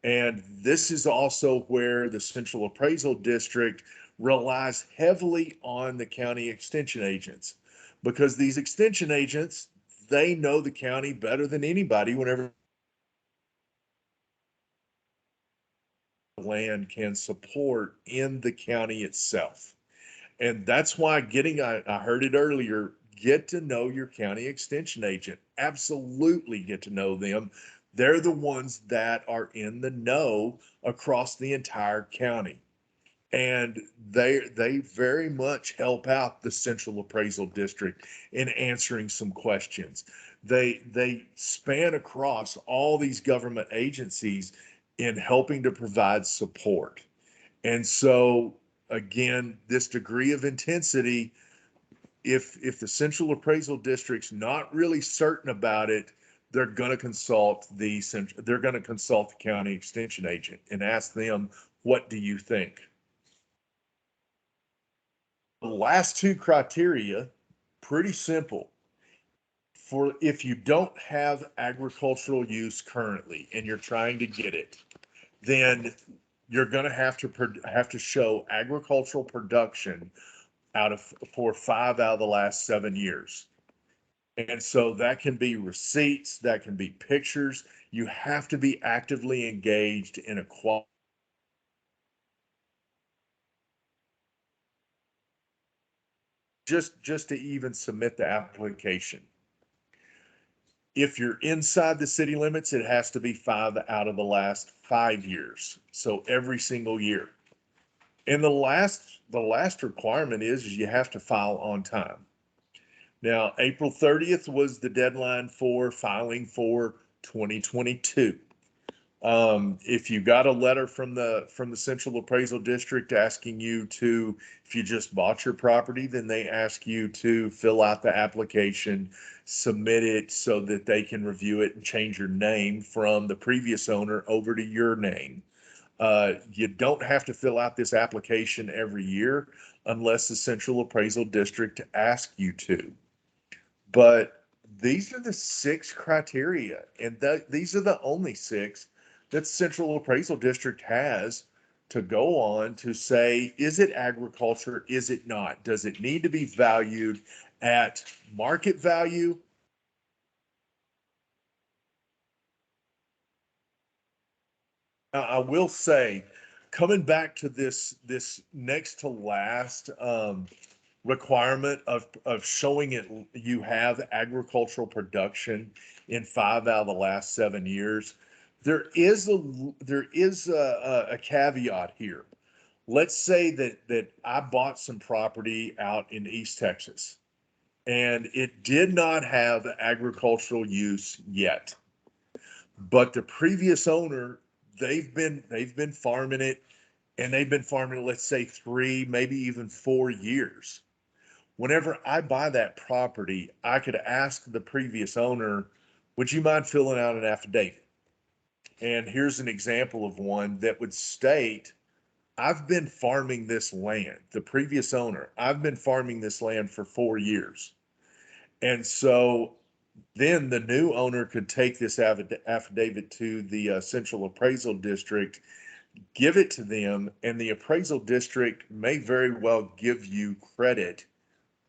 And this is also where the central appraisal district relies heavily on the county extension agents, because these extension agents, they know the county better than anybody whenever land can support in the county itself. And that's why I heard it earlier, get to know your county extension agent. Absolutely get to know them. They're the ones that are in the know across the entire county. And they very much help out the central appraisal district in answering some questions. They span across all these government agencies in helping to provide support. And so again, this degree of intensity, if the central appraisal district's not really certain about it, they're going to consult the county extension agent and ask them, what do you think? The last two criteria, pretty simple. For if you don't have agricultural use currently and you're trying to get it, then you're going to have to show agricultural production for 5 out of the last 7 years. And so that can be receipts, that can be pictures. You have to be actively engaged in a just to even submit the application. If you're inside the city limits, it has to be 5 out of the last 5 years. So every single year. And the last requirement is you have to file on time. Now, April 30th was the deadline for filing for 2022. If you got a letter from the Central Appraisal District asking you to, if you just bought your property, then they ask you to fill out the application, submit it so that they can review it and change your name from the previous owner over to your name. You don't have to fill out this application every year unless the Central Appraisal District asks you to. But these are the 6 criteria, and these are the only 6 that Central Appraisal District has to go on to say, is it agriculture? Is it not? Does it need to be valued at market value? I will say, coming back to this next to last requirement of showing it you have agricultural production in 5 out of the last 7 years, there is a caveat here. Let's say that I bought some property out in East Texas and it did not have agricultural use yet, but the previous owner, they've been farming it, and they've been farming it, let's say 3, maybe even 4 years. Whenever I buy that property, I could ask the previous owner, would you mind filling out an affidavit? And here's an example of one that would state, I've been farming this land, the previous owner, I've been farming this land for 4 years. And so then the new owner could take this affidavit to the Central Appraisal District, give it to them, and the appraisal district may very well give you credit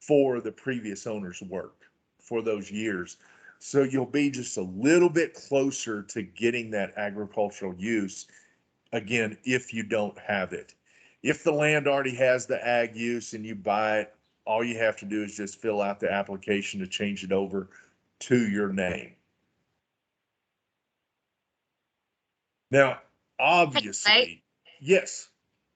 for the previous owner's work for those years. So you'll be just a little bit closer to getting that agricultural use, again, if you don't have it. If the land already has the ag use and you buy it, all you have to do is just fill out the application to change it over to your name. Now, obviously, yes.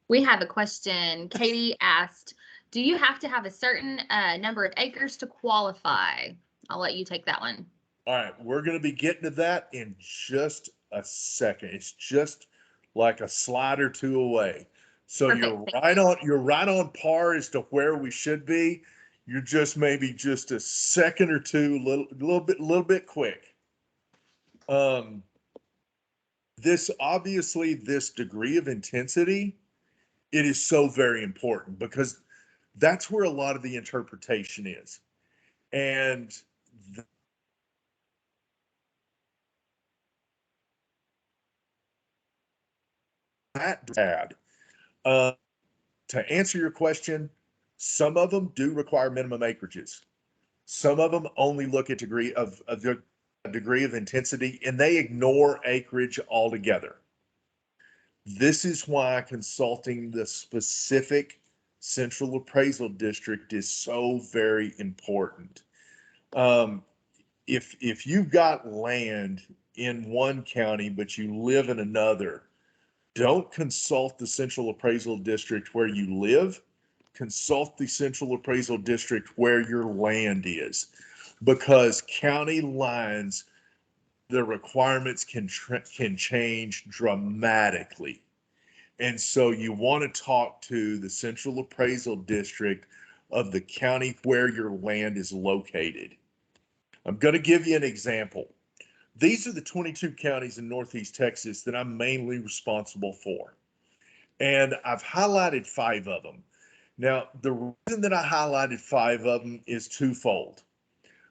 We have a question. Katie asked, do you have to have a certain number of acres to qualify? I'll let you take that one. All right, we're going to be getting to that in just a second. It's just like a slide or two away. So Perfect. you're right on par as to where we should be. You're just maybe just a second or two, little bit quick. This obviously, this degree of intensity, it is so very important because that's where a lot of the interpretation is. And that bad. To answer your question, some of them do require minimum acreages. Some of them only look at degree of the degree of intensity, and they ignore acreage altogether. This is why consulting the specific central appraisal district is so very important. If you've got land in one county but you live in another, don't consult the central appraisal district where you live. Consult the central appraisal district where your land is, because county lines, the requirements can change dramatically. And so you want to talk to the central appraisal district of the county where your land is located. I'm going to give you an example. These are the 22 counties in Northeast Texas that I'm mainly responsible for. And I've highlighted 5 of them. Now, the reason that I highlighted 5 of them is twofold.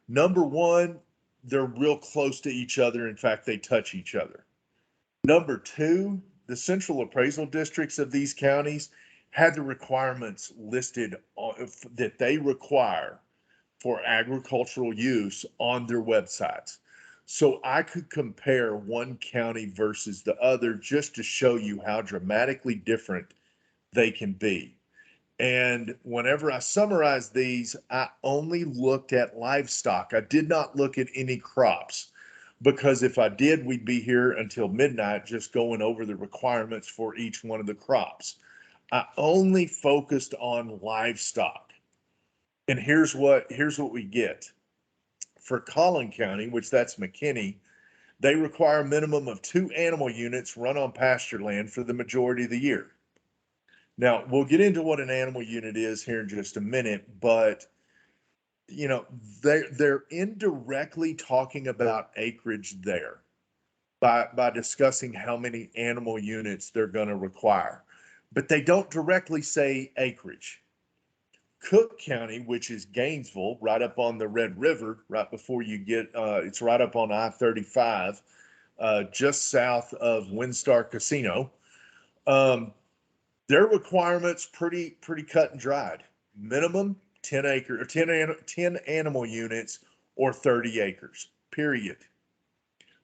Number one, they're real close to each other. In fact, they touch each other. Number two, the central appraisal districts of these counties had the requirements listed that they require for agricultural use on their websites. So I could compare one county versus the other just to show you how dramatically different they can be. And whenever I summarize these, I only looked at livestock. I did not look at any crops, because if I did, we'd be here until midnight just going over the requirements for each one of the crops. I only focused on livestock. And here's what we get. For Collin County, which that's McKinney, they require a minimum of 2 animal units run on pasture land for the majority of the year. Now, we'll get into what an animal unit is here in just a minute, but you know, they're indirectly talking about acreage there by discussing how many animal units they're going to require. But they don't directly say acreage. Cook County, which is Gainesville, right up on the Red River, right before you get, it's right up on I-35, just south of WinStar Casino. Their requirements pretty cut and dried. Minimum 10 acre or 10 animal units or 30 acres, period.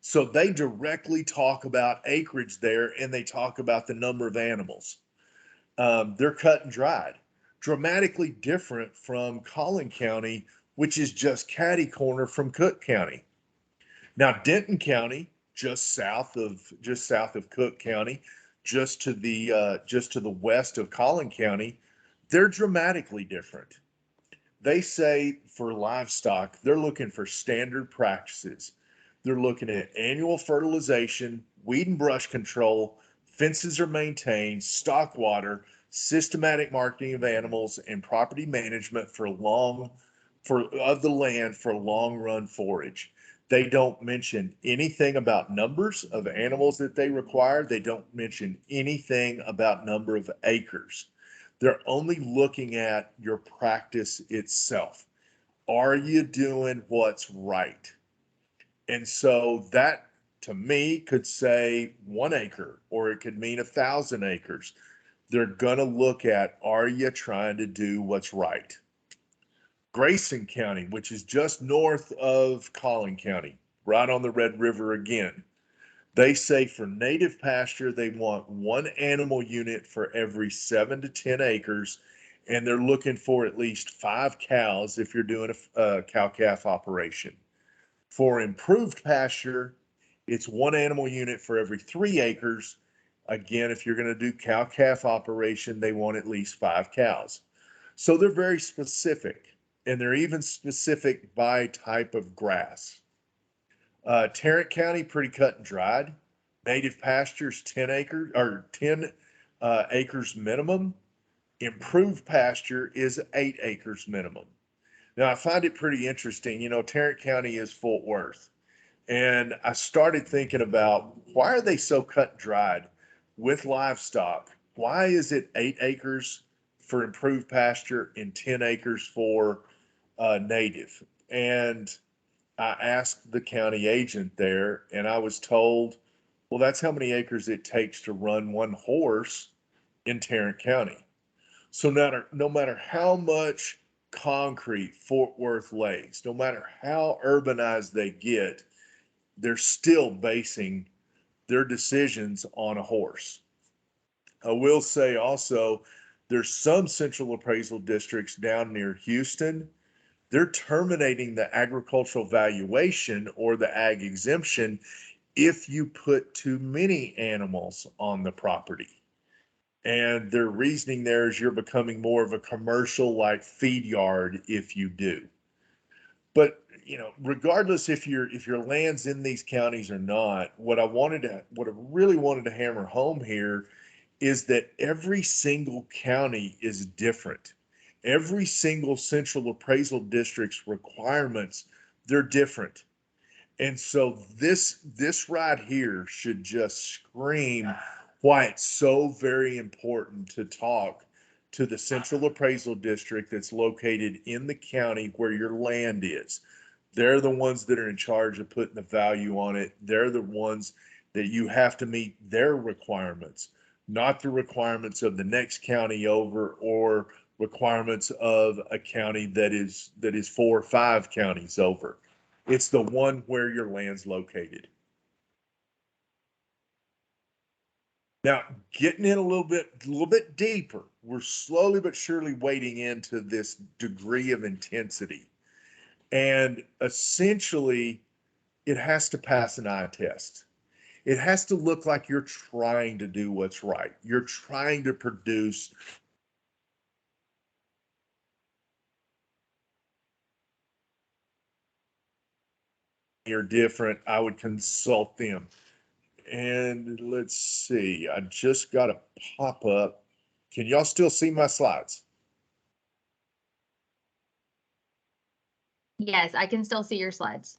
So they directly talk about acreage there, and they talk about the number of animals. They're cut and dried. Dramatically different from Collin County, which is just catty corner from Cook County. Now, Denton County, just south of Cook County, just to the west of Collin County, they're dramatically different. They say for livestock, they're looking for standard practices. They're looking at annual fertilization, weed and brush control, fences are maintained, stock water, systematic marketing of animals, and property management of the land for long run forage. They don't mention anything about numbers of animals that they require. They don't mention anything about number of acres. They're only looking at your practice itself. Are you doing what's right? And so that, to me, could say 1 acre, or it could mean 1,000 acres. They're going to look at, are you trying to do what's right? Grayson County, which is just north of Collin County, right on the Red River again. They say for native pasture, they want 1 animal unit for every 7 to 10 acres, and they're looking for at least 5 cows if you're doing a cow-calf operation. For improved pasture, it's 1 animal unit for every 3 acres. Again, if you're going to do cow-calf operation, they want at least 5 cows. So they're very specific, and they're even specific by type of grass. Tarrant County, pretty cut and dried. Native pastures, 10 acres or 10 acres minimum. Improved pasture is 8 acres minimum. Now, I find it pretty interesting. You know, Tarrant County is Fort Worth. And I started thinking about why are they so cut and dried with livestock? Why is it 8 acres for improved pasture and 10 acres for native? And I asked the county agent there, and I was told, well, that's how many acres it takes to run one horse in Tarrant County. So no matter how much concrete Fort Worth lays, no matter how urbanized they get, they're still basing their decisions on a horse. I will say also, there's some central appraisal districts down near Houston. They're terminating the agricultural valuation or the ag exemption if you put too many animals on the property. And their reasoning there is you're becoming more of a commercial like feed yard if you do. But you know, regardless if your land's in these counties or not, what I really wanted to hammer home here is that every single county is different. Every single central appraisal district's requirements, they're different. And so this right here should just scream why it's so very important to talk to the central appraisal district that's located in the county where your land is. They're the ones that are in charge of putting the value on it. They're the ones that you have to meet their requirements, not the requirements of the next county over or requirements of a county that is 4 or 5 counties over. It's the one where your land's located. Now, getting in a little bit deeper, we're slowly but surely wading into this degree of intensity. And essentially, it has to pass an eye test. It has to look like you're trying to do what's right. You're trying to produce you're different. I would consult them. And let's see, I just got a pop up. Can y'all still see my slides? Yes, I can still see your slides.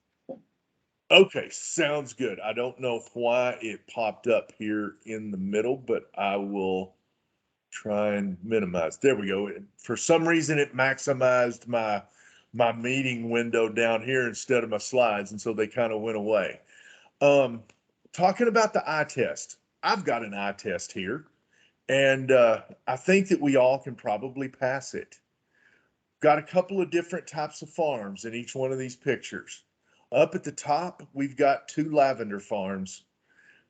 Okay, sounds good. I don't know why it popped up here in the middle, but I will try and minimize. There we go. For some reason, it maximized my meeting window down here instead of my slides, and so they kind of went away. Talking about the eye test, I've got an eye test here, and I think that we all can probably pass it. Got a couple of different types of farms in each one of these pictures. Up at the top, we've got 2 lavender farms.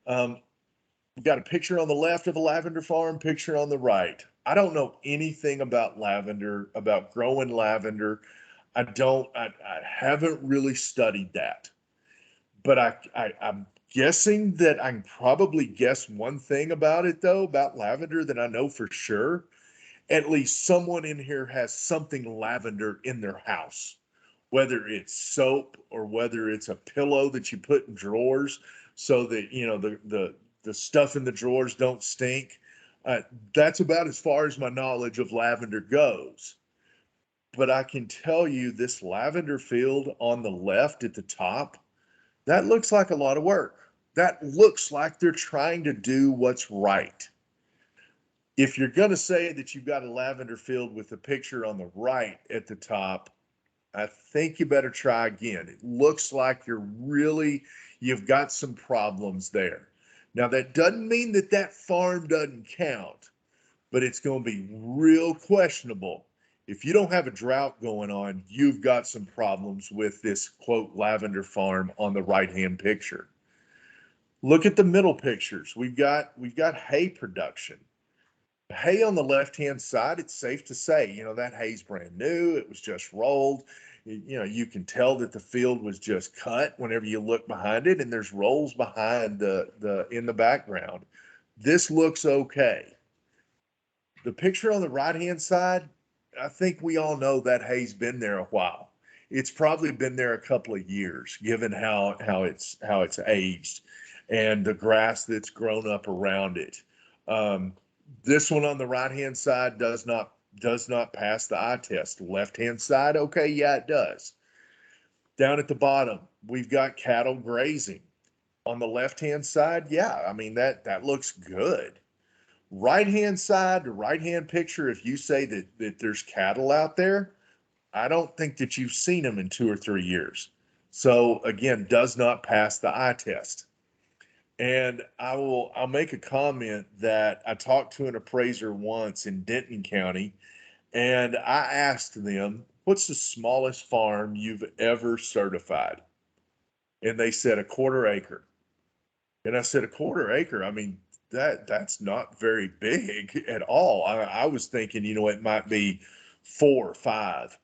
We've got a picture on the left of a lavender farm, picture on the right. I don't know anything about lavender, about growing lavender. I haven't really studied that. But I'm guessing that I can probably guess one thing about it, though, about lavender that I know for sure. At least someone in here has something lavender in their house, whether it's soap or whether it's a pillow that you put in drawers so that, you know, the stuff in the drawers don't stink. That's about as far as my knowledge of lavender goes. But I can tell you this lavender field on the left at the top, that looks like a lot of work. That looks like they're trying to do what's right. If you're going to say that you've got a lavender field with a picture on the right at the top, I think you better try again. It looks like you've got some problems there. Now, that doesn't mean that that farm doesn't count, but it's going to be real questionable. If you don't have a drought going on, you've got some problems with this quote lavender farm on the right-hand picture. Look at the middle pictures. We've got hay production. Hay on the left-hand side, it's safe to say, that hay's brand new. It was just rolled. You can tell that the field was just cut whenever you look behind it, and there's rolls behind the in the background. This looks okay. The picture on the right-hand side, I think we all know that hay's been there a while. It's probably been there a couple of years, given how it's aged and the grass that's grown up around it. This one on the right-hand side does not pass the eye test. Left-hand side, okay, yeah, it does. Down at the bottom, we've got cattle grazing. On the left-hand side, yeah, I mean that looks good. Right-hand side, the right-hand picture, if you say that there's cattle out there, I don't think that you've seen them in 2 or 3 years. So again, does not pass the eye test. And I'll make a comment that I talked to an appraiser once in Denton County, and I asked them, what's the smallest farm you've ever certified? And they said a quarter acre. And I said, a quarter acre? I mean, that's not very big at all. I was thinking, it might be 4 or 5.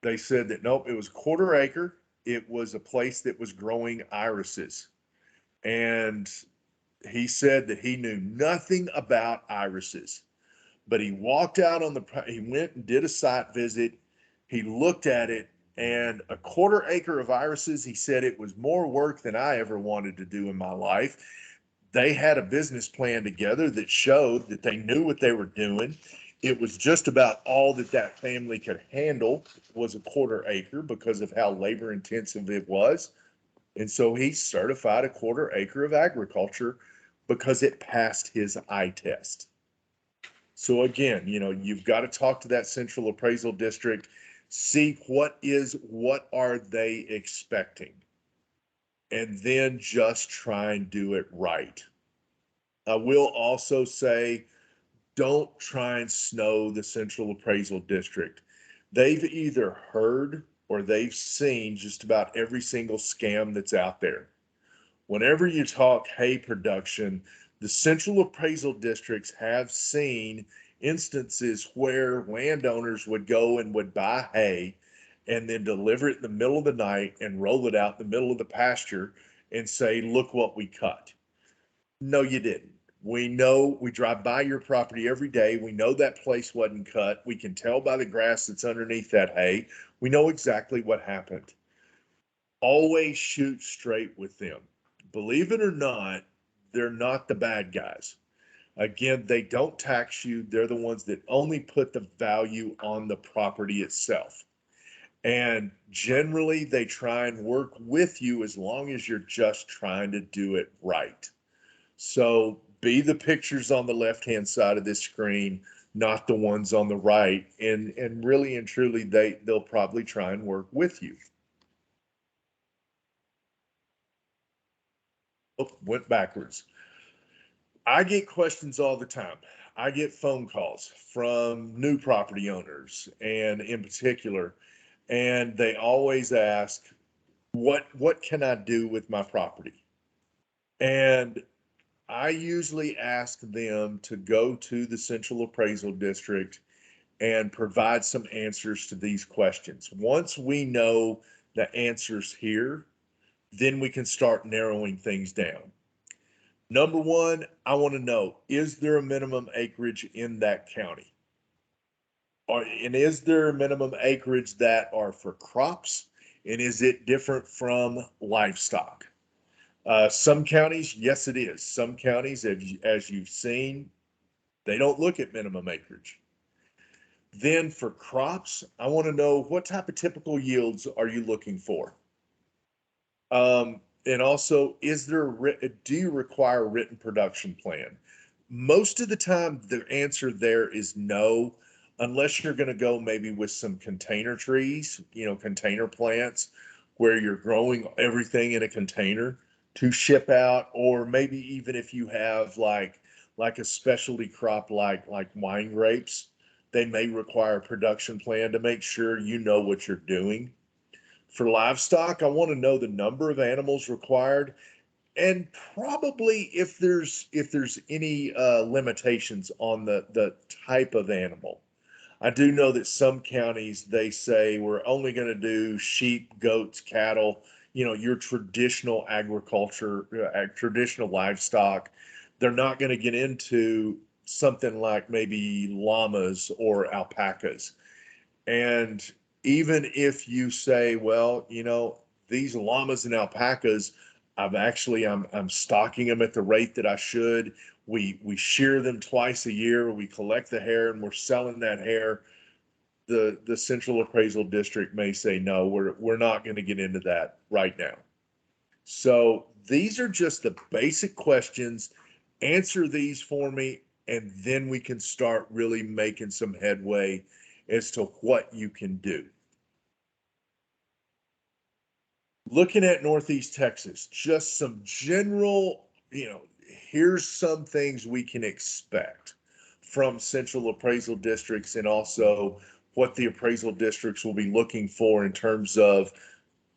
They said that nope, it was a quarter acre. It was a place that was growing irises. And he said that he knew nothing about irises, but he walked out he went and did a site visit. He looked at it, and a quarter acre of irises, he said it was more work than I ever wanted to do in my life. They had a business plan together that showed that they knew what they were doing. It was just about all that family could handle was a quarter acre because of how labor intensive it was. And so he certified a quarter acre of agriculture because it passed his eye test. So again, you've got to talk to that central appraisal district, see what are they expecting, and then just try and do it right. I will also say, don't try and snow the central appraisal district. They've either heard or they've seen just about every single scam that's out there. Whenever you talk hay production, the central appraisal districts have seen instances where landowners would go and would buy hay and then deliver it in the middle of the night and roll it out in the middle of the pasture and say, look what we cut. No, you didn't. We know, we drive by your property every day. We know that place wasn't cut. We can tell by the grass that's underneath that hay. We know exactly what happened. Always shoot straight with them. Believe it or not, they're not the bad guys. Again, they don't tax you. They're the ones that only put the value on the property itself. And generally, they try and work with you as long as you're just trying to do it right. So be the pictures on the left-hand side of this screen, not the ones on the right. And really and truly, they'll probably try and work with you. Oh, went backwards. I get questions all the time. I get phone calls from new property owners, and in particular, and they always ask, what can I do with my property? And I usually ask them to go to the Central Appraisal District and provide some answers to these questions. Once we know the answers here, then we can start narrowing things down. Number one, I want to know, is there a minimum acreage in that county? And is there a minimum acreage that are for crops? And is it different from livestock? Some counties, yes, it is. Some counties, as you've seen, they don't look at minimum acreage. Then for crops, I want to know what type of typical yields are you looking for? And also, do you require a written production plan? Most of the time, the answer there is no, unless you're going to go maybe with some container trees, container plants where you're growing everything in a container to ship out, or maybe even if you have like a specialty crop like wine grapes, they may require a production plan to make sure you know what you're doing. For livestock, I want to know the number of animals required. And probably if there's any limitations on the type of animal. I do know that some counties, they say we're only going to do sheep, goats, cattle, your traditional agriculture, traditional livestock. They're not going to get into something like maybe llamas or alpacas. And even if you say, well, these llamas and alpacas, I'm stocking them at the rate that I should. We shear them twice a year. We collect the hair and we're selling that hair. The Central Appraisal District may say, no, we're not going to get into that right now. So these are just the basic questions. Answer these for me, and then we can start really making some headway as to what you can do. Looking at Northeast Texas, just some general, here's some things we can expect from central appraisal districts, and also what the appraisal districts will be looking for in terms of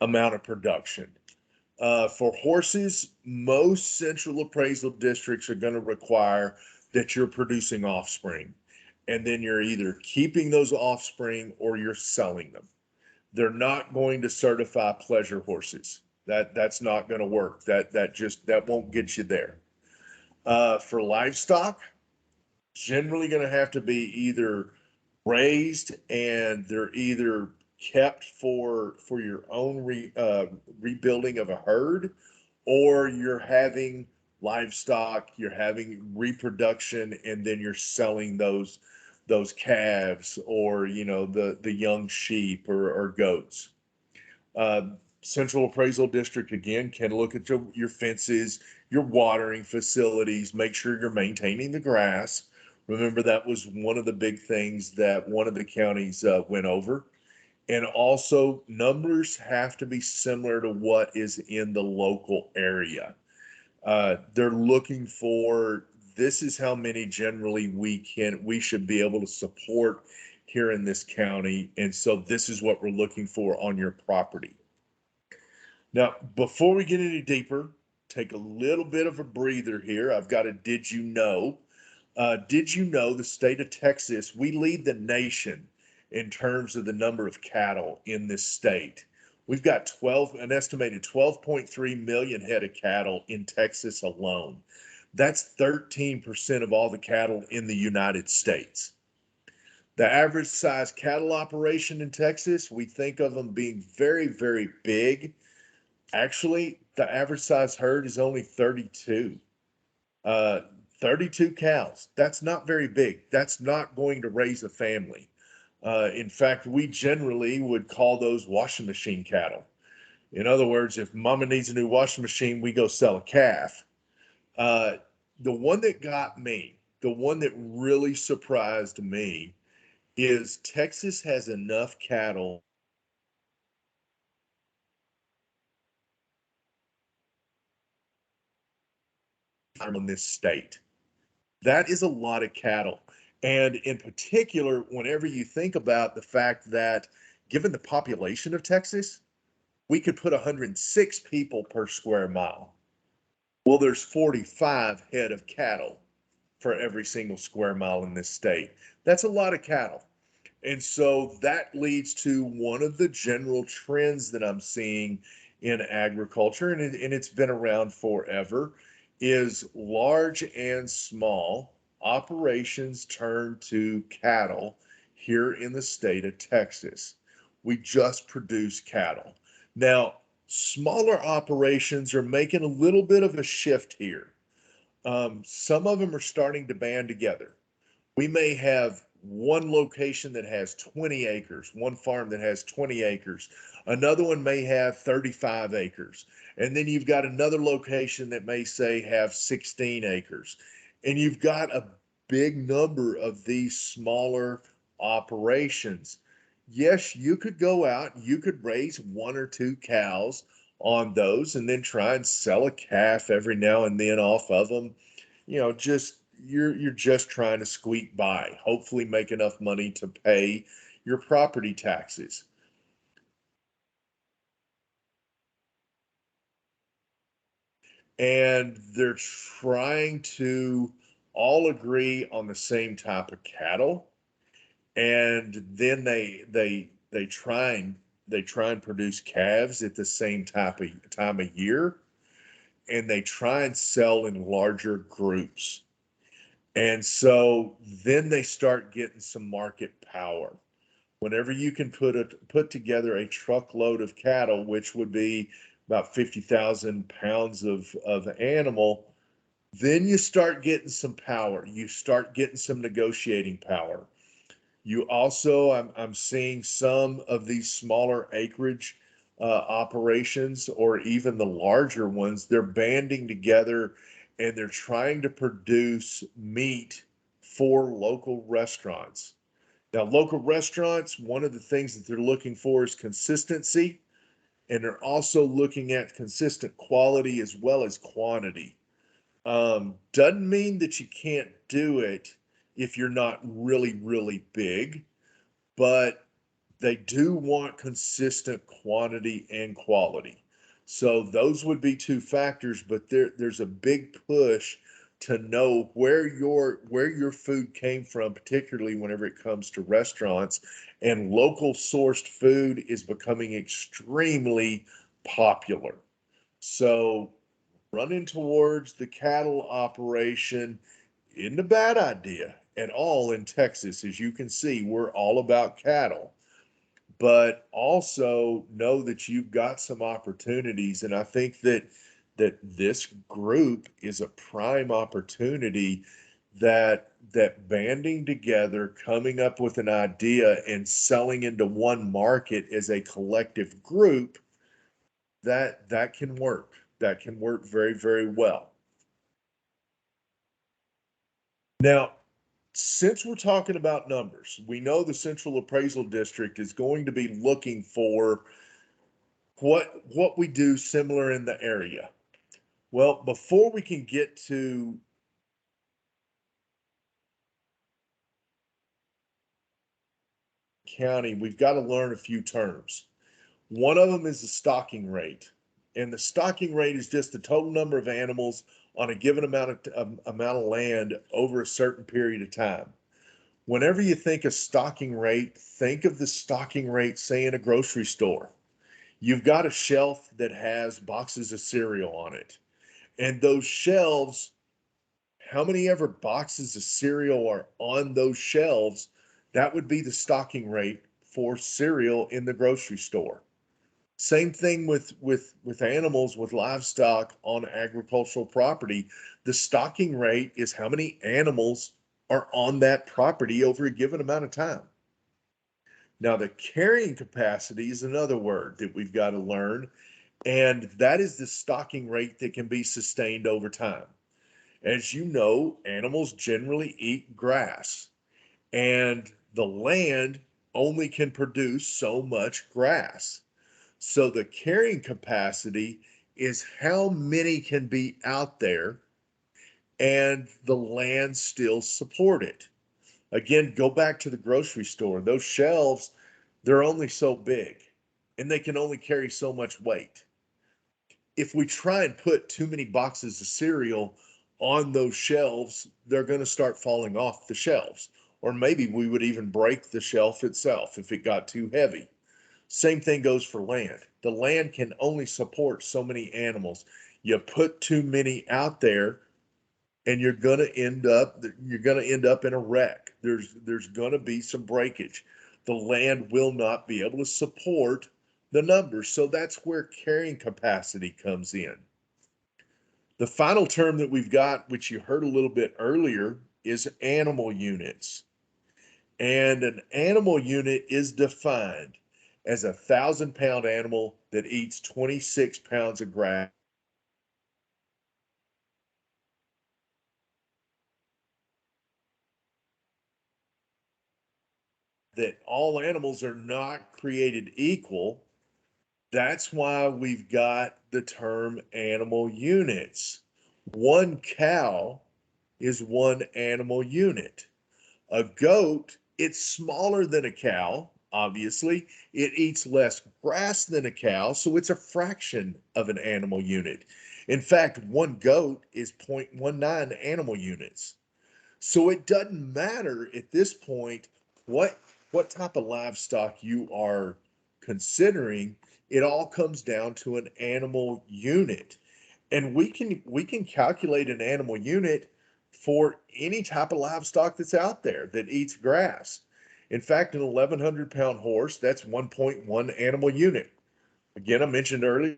amount of production. For horses, most central appraisal districts are going to require that you're producing offspring, and then you're either keeping those offspring or you're selling them. They're not going to certify pleasure horses. That's not going to work. That won't get you there. For livestock, generally going to have to be either raised and they're either kept for your own rebuilding of a herd, or you're having livestock, you're having reproduction, and then you're selling those calves, or the young sheep or goats. uh, Central Appraisal District again can look at your fences, your watering facilities, make sure you're maintaining the grass. Remember, that was one of the big things that one of the counties went over. And also, numbers have to be similar to what is in the local area. They're looking for, this is how many generally we should be able to support here in this county. And so this is what we're looking for on your property. Now, before we get any deeper, take a little bit of a breather here. I've got a did you know? Did you know the state of Texas, we lead the nation in terms of the number of cattle in this state. We've got an estimated 12.3 million head of cattle in Texas alone. That's 13% of all the cattle in the United States. The average size cattle operation in Texas, we think of them being very, very big. Actually, the average size herd is only 32. Uh, 32 cows. That's not very big. That's not going to raise a family. In fact, we generally would call those washing machine cattle. In other words, if mama needs a new washing machine, we go sell a calf. Uh, the one that got me, the one that really surprised me, is Texas has enough cattle in this state. That is a lot of cattle. And in particular, whenever you think about the fact that given the population of Texas, we could put 106 people per square mile. Well, there's 45 head of cattle for every single square mile in this state. That's a lot of cattle. And so that leads to one of the general trends that I'm seeing in agriculture, and it's been around forever, is large and small operations turn to cattle here in the state of Texas. We just produce cattle. Now, smaller operations are making a little bit of a shift here. Some of them are starting to band together. We may have one location that has 20 acres, one farm that has 20 acres, another one may have 35 acres, and then you've got another location that may say have 16 acres. And you've got a big number of these smaller operations. Yes, you could go out, you could raise one or two cows on those and then try and sell a calf every now and then off of them. Just you're just trying to squeak by, hopefully make enough money to pay your property taxes. and they're trying to all agree on the same type of cattle, and then they try and produce calves at the same type of time of year, and they try and sell in larger groups. And so then they start getting some market power. Whenever you can put together a truckload of cattle, which would be about 50,000 pounds of animal, then you start getting some power. You start getting some negotiating power. You also, I'm seeing some of these smaller acreage operations, or even the larger ones, they're banding together and they're trying to produce meat for local restaurants. Now, local restaurants, one of the things that they're looking for is consistency, and they're also looking at consistent quality as well as quantity. Doesn't mean that you can't do it if you're not really, really big, but they do want consistent quantity and quality. So those would be two factors, but there's a big push to know where your food came from, particularly whenever it comes to restaurants. And local sourced food is becoming extremely popular. So running towards the cattle operation isn't a bad idea at all in Texas. As you can see, we're all about cattle, but also know that you've got some opportunities. And I think that this group is a prime opportunity, that banding together, coming up with an idea and selling into one market as a collective group, that can work. That can work very, very well. Now, since we're talking about numbers, we know the Central Appraisal District is going to be looking for what we do similar in the area. Well, before we can get to county, we've got to learn a few terms. One of them is the stocking rate. And the stocking rate is just the total number of animals on a given amount of land over a certain period of time. Whenever you think of stocking rate, think of the stocking rate, say, in a grocery store. You've got a shelf that has boxes of cereal on it. And those shelves, how many ever boxes of cereal are on those shelves, that would be the stocking rate for cereal in the grocery store. Same thing with animals, with livestock on agricultural property. The stocking rate is how many animals are on that property over a given amount of time. Now, the carrying capacity is another word that we've got to learn, and that is the stocking rate that can be sustained over time. As you know, animals generally eat grass, and the land only can produce so much grass. So the carrying capacity is how many can be out there and the land still support it. Again, go back to the grocery store. Those shelves, they're only so big and they can only carry so much weight. If we try and put too many boxes of cereal on those shelves, they're going to start falling off the shelves. Or maybe we would even break the shelf itself if it got too heavy. Same thing goes for land. The land can only support so many animals. You put too many out there and you're going to end up in a wreck. There's going to be some breakage. The land will not be able to support the numbers. So that's where carrying capacity comes in. The final term that we've got, which you heard a little bit earlier, is animal units. And an animal unit is defined as a 1,000-pound animal that eats 26 pounds of grass. That all animals are not created equal. That's why we've got the term animal units. One cow is one animal unit. A goat, it's smaller than a cow, obviously. It eats less grass than a cow, so it's a fraction of an animal unit. In fact, one goat is 0.19 animal units. So it doesn't matter at this point what type of livestock you are considering. It all comes down to an animal unit. And we can calculate an animal unit for any type of livestock that's out there that eats grass. In fact, an 1,100-pound horse, that's 1.1 animal unit. Again, I mentioned earlier.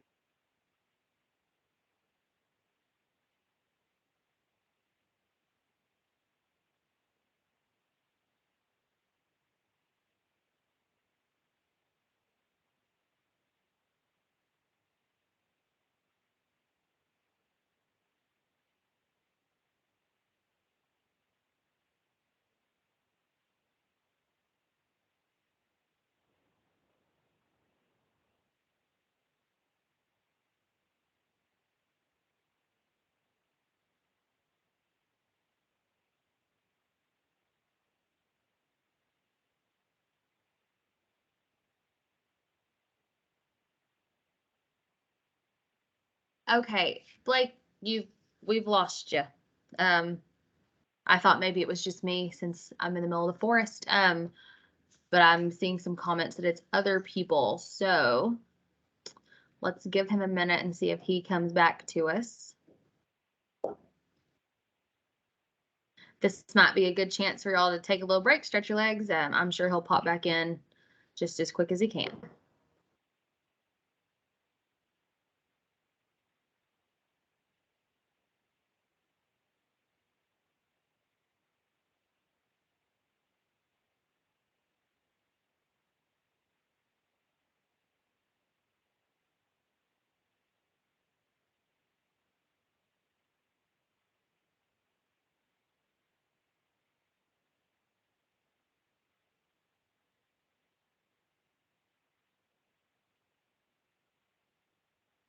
Okay, Blake, we've lost you. I thought maybe it was just me since I'm in the middle of the forest. But I'm seeing some comments that it's other people. So let's give him a minute and see if he comes back to us. This might be a good chance for y'all to take a little break, stretch your legs. I'm sure he'll pop back in just as quick as he can.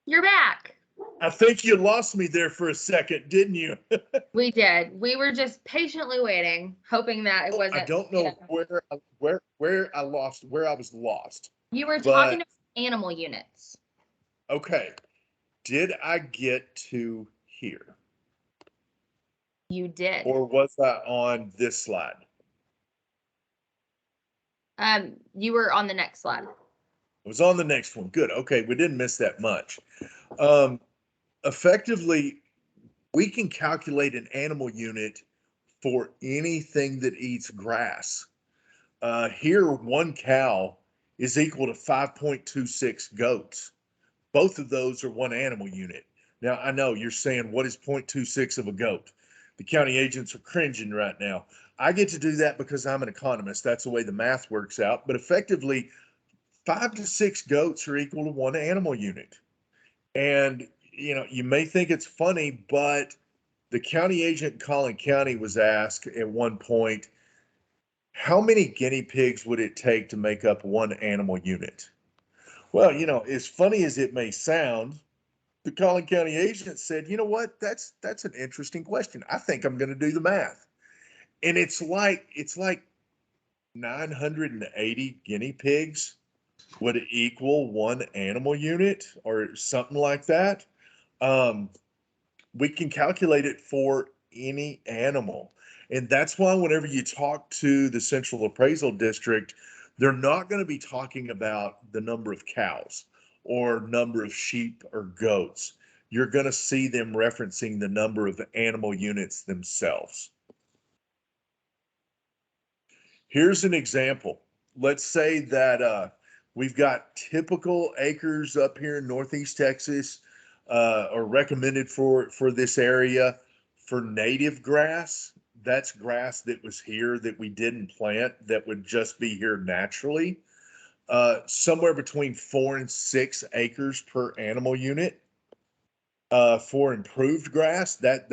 You're back. I think you lost me there for a second, didn't you? We did. We were just patiently waiting, hoping that it wasn't. I don't know where I was lost. You were but- talking about animal units. Okay. Did I get to here? You did. Or was I on this slide? You were on the next slide. I was on the next one. Good. Okay, we didn't miss that much. Effectively, we can calculate an animal unit for anything that eats grass. Here, one cow is equal to 5.26 goats. Both of those are one animal unit. Now, I know you're saying, what is 0.26 of a goat? The county agents are cringing right now. I get to do that because I'm an economist. That's the way the math works out. But effectively, 5 to 6 goats are equal to one animal unit. And, you may think it's funny, but the county agent in Collin County was asked at one point, how many guinea pigs would it take to make up one animal unit? Well, as funny as it may sound, the Collin County agent said, you know what, that's an interesting question. I think I'm going to do the math. And it's like 980 guinea pigs would equal one animal unit or something like that. We can calculate it for any animal. And that's why whenever you talk to the Central Appraisal District, they're not going to be talking about the number of cows or number of sheep or goats. You're going to see them referencing the number of animal units themselves. Here's an example. Let's say that we've got typical acres up here in Northeast Texas, are recommended for this area for native grass. That's grass that was here that we didn't plant that would just be here naturally. Somewhere between 4 and 6 acres per animal unit. For improved grass, that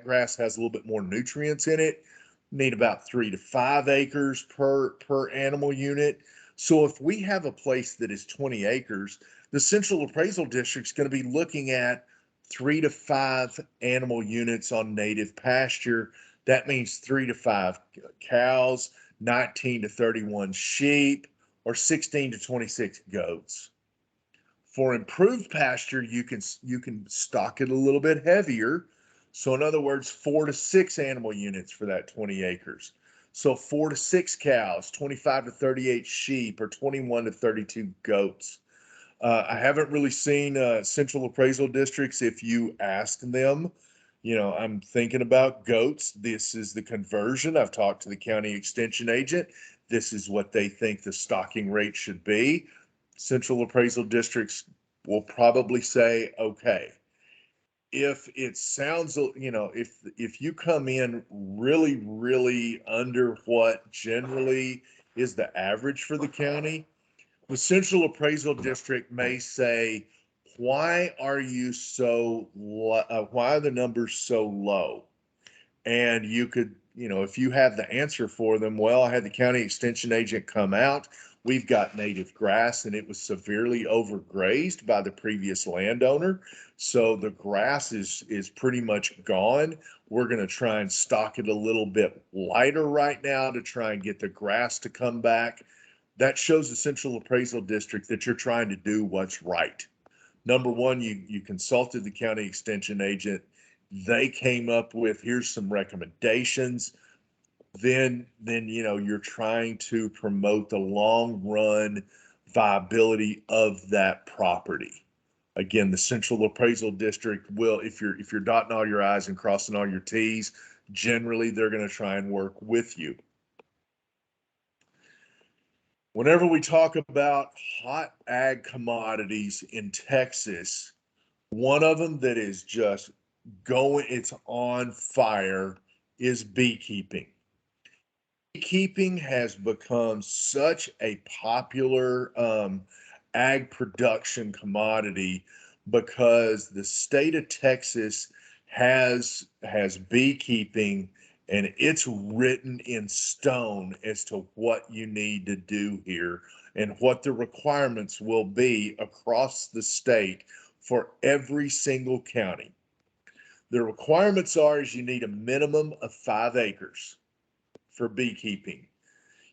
grass has a little bit more nutrients in it. Need about 3 to 5 acres per animal unit. So if we have a place that is 20 acres, the Central Appraisal District is going to be looking at 3 to 5 animal units on native pasture. That means 3 to 5 cows, 19 to 31 sheep, or 16 to 26 goats. For improved pasture, you can stock it a little bit heavier. So in other words, 4 to 6 animal units for that 20 acres. So 4 to 6 cows, 25 to 38 sheep, or 21 to 32 goats. I haven't really seen central appraisal districts. If you ask them, I'm thinking about goats. This is the conversion. I've talked to the county extension agent. This is what they think the stocking rate should be. Central appraisal districts will probably say, okay. If it sounds, if you come in really, really under what generally is the average for the county, the central appraisal district may say, why are why are the numbers so low? And you could, if you have the answer for them, well, I had the county extension agent come out. We've got native grass and it was severely overgrazed by the previous landowner. So the grass is pretty much gone. We're going to try and stock it a little bit lighter right now to try and get the grass to come back. That shows the central appraisal district that you're trying to do what's right. Number one, you consulted the county extension agent. They came up with, here's some recommendations. Then you're trying to promote the long run viability of that property. Again, the central appraisal district will, if you're dotting all your I's and crossing all your T's, generally they're going to try and work with you. Whenever we talk about hot ag commodities in Texas, one of them that is just it's on fire is beekeeping. Beekeeping has become such a popular ag production commodity because the state of Texas has beekeeping, and it's written in stone as to what you need to do here and what the requirements will be across the state for every single county. The requirements is you need a minimum of 5 acres for beekeeping.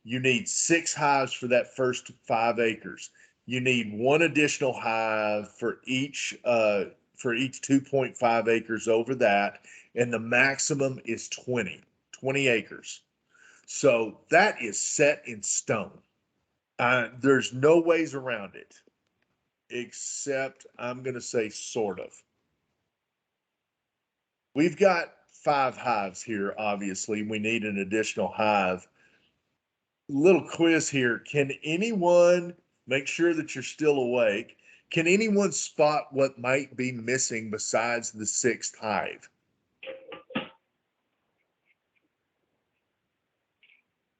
You need 6 hives for that first 5 acres. You need 1 additional hive for each 2.5 acres over that, and the maximum is 20 acres. So that is set in stone. There's no ways around it, except I'm going to say sort of. We've got 5 hives here, obviously. We need an additional hive. Little quiz here. Can anyone make sure that you're still awake? Can anyone spot what might be missing besides the 6th hive?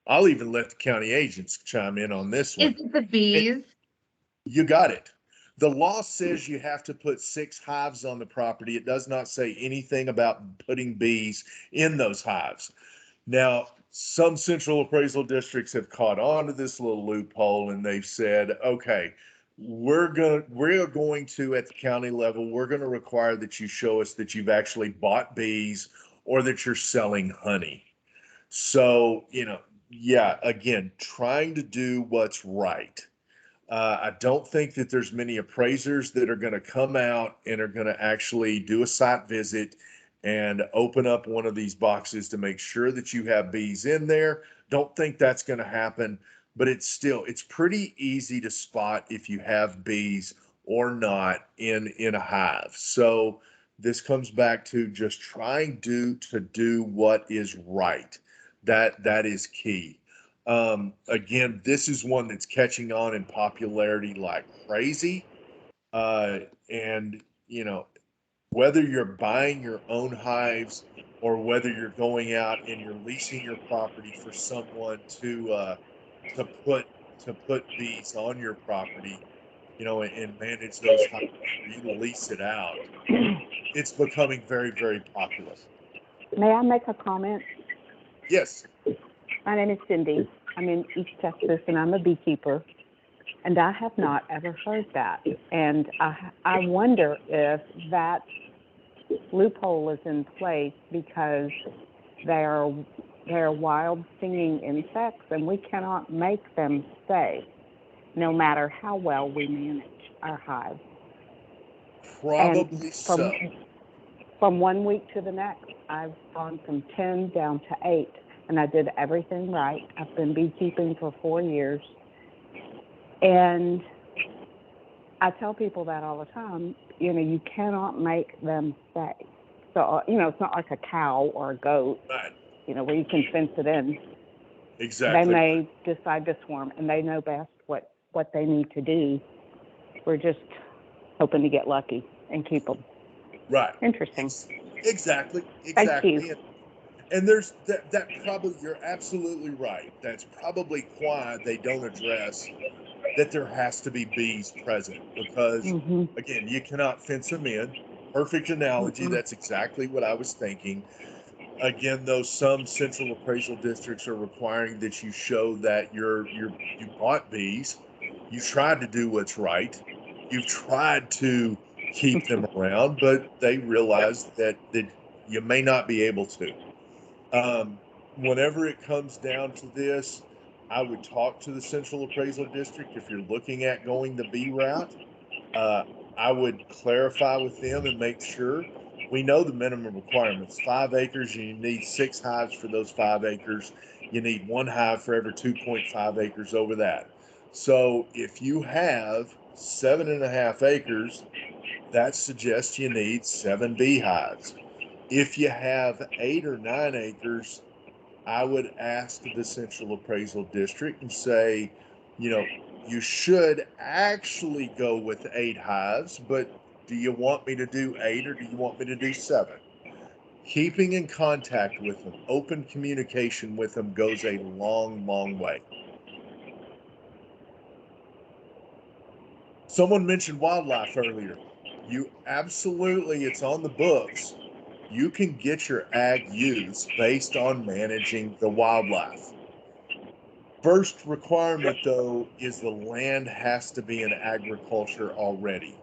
I'll even let the county agents chime in on this one. Is it the bees? You got it. The law says you have to put 6 hives on the property. It does not say anything about putting bees in those hives. Now, some central appraisal districts have caught on to this little loophole, and they've said, okay, we're going to at the county level, we're going to require that you show us that you've actually bought bees or that you're selling honey. So, yeah, again, trying to do what's right. I don't think that there's many appraisers that are going to come out and are going to actually do a site visit and open up one of these boxes to make sure that you have bees in there. Don't think that's going to happen, but it's pretty easy to spot if you have bees or not in a hive. So this comes back to just trying to do what is right. That is key. Again, this is one that's catching on in popularity like crazy. And whether you're buying your own hives or whether you're going out and you're leasing your property for someone to put bees on your property, and manage those hives, or you lease it out, it's becoming very, very popular. May I make a comment? Yes. My name is Cindy. I'm in East Texas, and I'm a beekeeper, and I have not ever heard that. And I wonder if that loophole is in place because they are wild stinging insects, and we cannot make them stay, no matter how well we manage our hives. Probably so. From 1 week to the next, I've gone from 10 down to 8, and I did everything right. I've been beekeeping for 4 years, and I tell people that all the time. You cannot make them stay. So, it's not like a cow or a goat, Right. where you can fence it in. Exactly. They may decide to swarm, and they know best what they need to do. We're just hoping to get lucky and keep them. Right. Interesting. Exactly. Thank you. And there's that probably, you're absolutely right. That's probably why they don't address that there has to be bees present, because Mm-hmm. again, you cannot fence them in. Perfect analogy. Mm-mm. That's exactly what I was thinking. Again, though, some central appraisal districts are requiring that you show that you bought bees, you tried to do what's right, you've tried to keep them around, but they realize that you may not be able to. Whenever it comes down to this, I would talk to the central appraisal district if you're looking at going the bee route. Uh, I would clarify with them and make sure we know the minimum requirements. 5 acres, you need 6 hives for those 5 acres. You need 1 hive for every 2.5 acres over that. So if you have 7.5 acres, that suggests you need 7 beehives. If you have 8 or 9 acres, I would ask the central appraisal district and say, you should actually go with 8 hives, but do you want me to do 8 or do you want me to do 7? Keeping in contact with them, open communication with them goes a long, long way. Someone mentioned wildlife earlier. You absolutely, it's on the books. You can get your ag use based on managing the wildlife. First requirement, though, is the land has to be in agriculture already.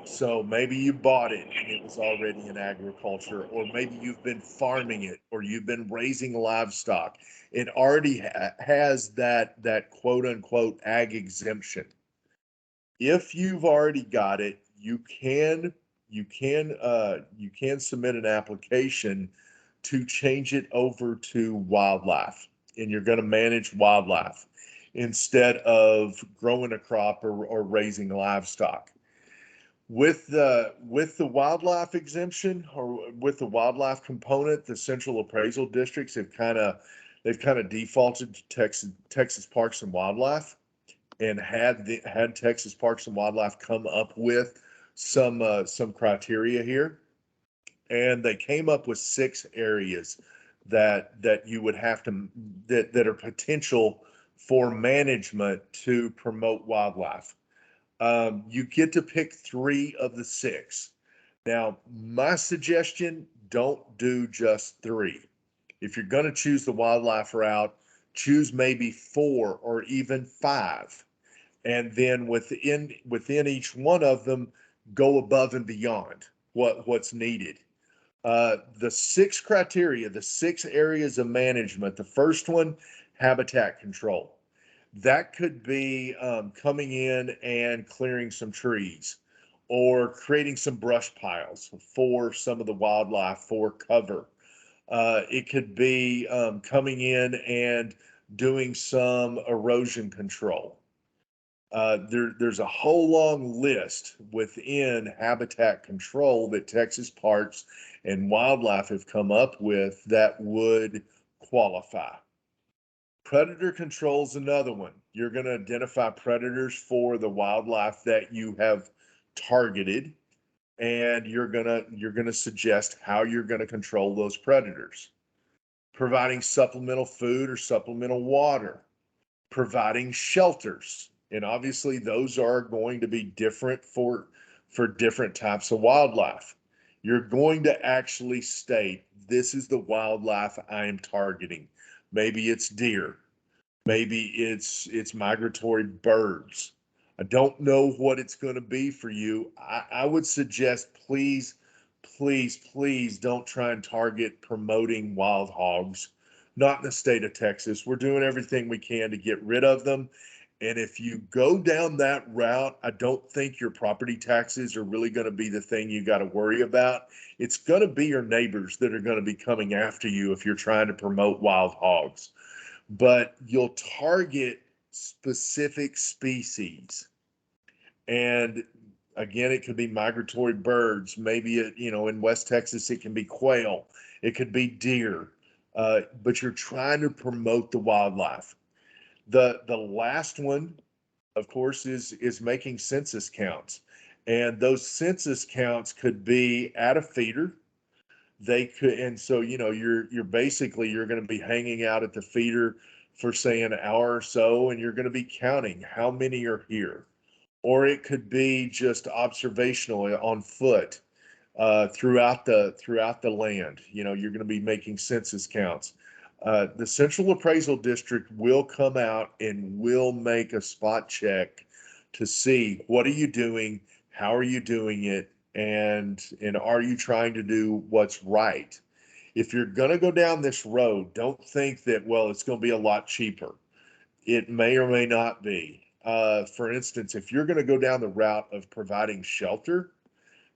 So maybe you bought it and it was already in agriculture, or maybe you've been farming it, or you've been raising livestock. It already has that quote unquote ag exemption. If you've already got it, you can submit an application to change it over to wildlife, and you're going to manage wildlife instead of growing a crop or raising livestock. With the wildlife exemption, or with the wildlife component, the central appraisal districts have they've kind of defaulted to Texas Parks and Wildlife, and had Texas Parks and Wildlife come up with some criteria here, and they came up with 6 areas that you would have to that are potential for management to promote wildlife. You get to pick 3 of the 6. Now, my suggestion: don't do just 3. If you're going to choose the wildlife route, choose maybe 4 or even 5, and then within each one of them, go above and beyond what's needed. The 6 criteria, the 6 areas of management. The first one: habitat control. That could be coming in and clearing some trees, or creating some brush piles for some of the wildlife for cover. It could be coming in and doing some erosion control. There's a whole long list within habitat control that Texas Parks and Wildlife have come up with that would qualify. Predator control is another one. You're going to identify predators for the wildlife that you have targeted, and you're going to suggest how you're going to control those predators. Providing supplemental food or supplemental water, providing shelters. And obviously those are going to be different for different types of wildlife. You're going to actually state, this is the wildlife I am targeting. Maybe it's deer, maybe it's migratory birds. I don't know what it's going to be for you. I would suggest, please, please, please don't try and target promoting wild hogs. Not in the state of Texas. We're doing everything we can to get rid of them. And if you go down that route, I don't think your property taxes are really going to be the thing you got to worry about. It's going to be your neighbors that are going to be coming after you if you're trying to promote wild hogs. But you'll target specific species. And again, it could be migratory birds. Maybe in West Texas, it can be quail. It could be deer. But you're trying to promote the wildlife. The last one, of course, is making census counts. And those census counts could be at a feeder. They could, and so, you're basically, you're going to be hanging out at the feeder for say an hour or so, and you're going to be counting how many are here. Or it could be just observational on foot throughout the land. You're going to be making census counts. The Central Appraisal District will come out and will make a spot check to see what are you doing, how are you doing it, and are you trying to do what's right. If you're going to go down this road, don't think that, well, it's going to be a lot cheaper. It may or may not be. For instance, if you're going to go down the route of providing shelter,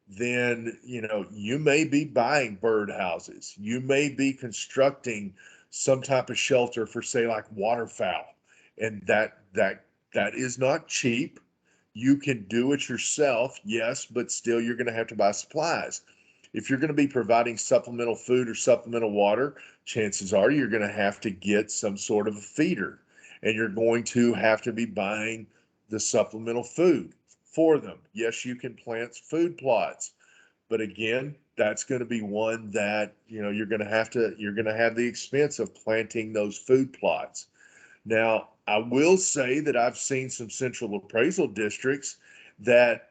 then you may be buying bird houses. You may be constructing some type of shelter for say like waterfowl, and that is not cheap. You can do it yourself, yes, but still you're going to have to buy supplies. If you're going to be providing supplemental food or supplemental water, chances are you're going to have to get some sort of a feeder, and you're going to have to be buying the supplemental food for them. Yes, you can plant food plots, but again, that's going to be one that, you're going to have the expense of planting those food plots. Now, I will say that I've seen some central appraisal districts that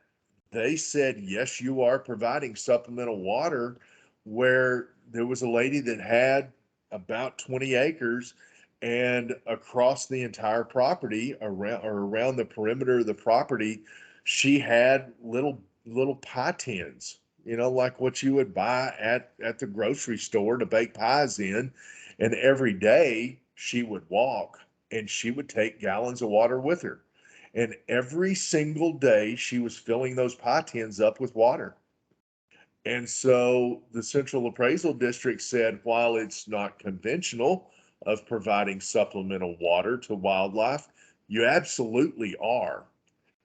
they said, yes, you are providing supplemental water, where there was a lady that had about 20 acres, and across the entire property around the perimeter of the property, she had little pie tins, like what you would buy at the grocery store to bake pies in. And every day she would walk and she would take gallons of water with her. And every single day she was filling those pie tins up with water. And so the Central Appraisal District said, while it's not conventional of providing supplemental water to wildlife, you absolutely are.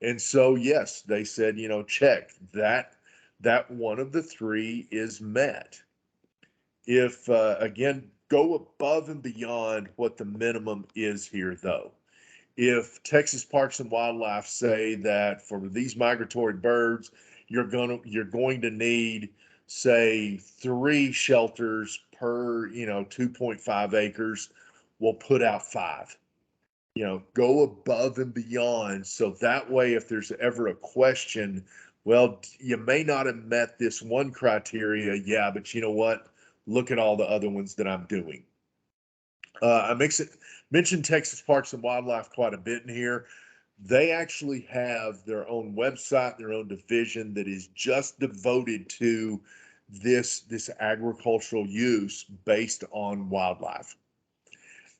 And so, yes, they said, check that one of the three is met. If, again, go above and beyond what the minimum is here, though. If Texas Parks and Wildlife say that for these migratory birds, you're going to need, say, 3 shelters per 2.5 acres, we'll put out 5. Go above and beyond, so that way if there's ever a question, well, you may not have met this one criteria, yeah, but you know what, look at all the other ones that I'm doing. I mentioned Texas Parks and Wildlife quite a bit in here. They actually have their own website, their own division that is just devoted to this agricultural use based on wildlife.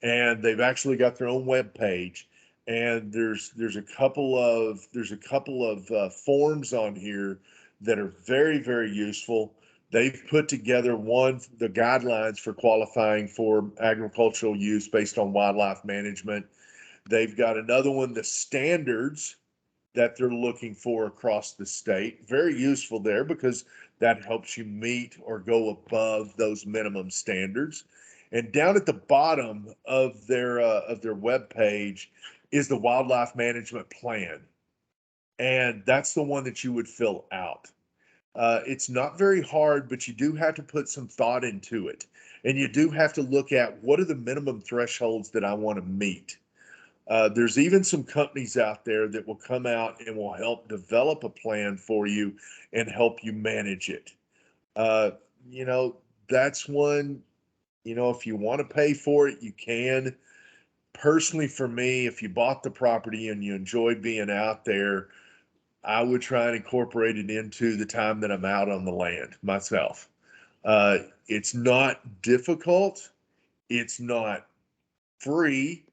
And they've actually got their own web page. And there's a couple of forms on here that are very, very useful. They've put together the guidelines for qualifying for agricultural use based on wildlife management. They've got another one, the standards that they're looking for across the state. Very useful there because that helps you meet or go above those minimum standards. And down at the bottom of their web page is the wildlife management plan. And that's the one that you would fill out. It's not very hard, but you do have to put some thought into it. And you do have to look at what are the minimum thresholds that I want to meet. There's even some companies out there that will come out and will help develop a plan for you and help you manage it. That's one, if you want to pay for it, you can. Personally, for me, if you bought the property and you enjoy being out there, I would try and incorporate it into the time that I'm out on the land myself. It's not difficult. It's not free,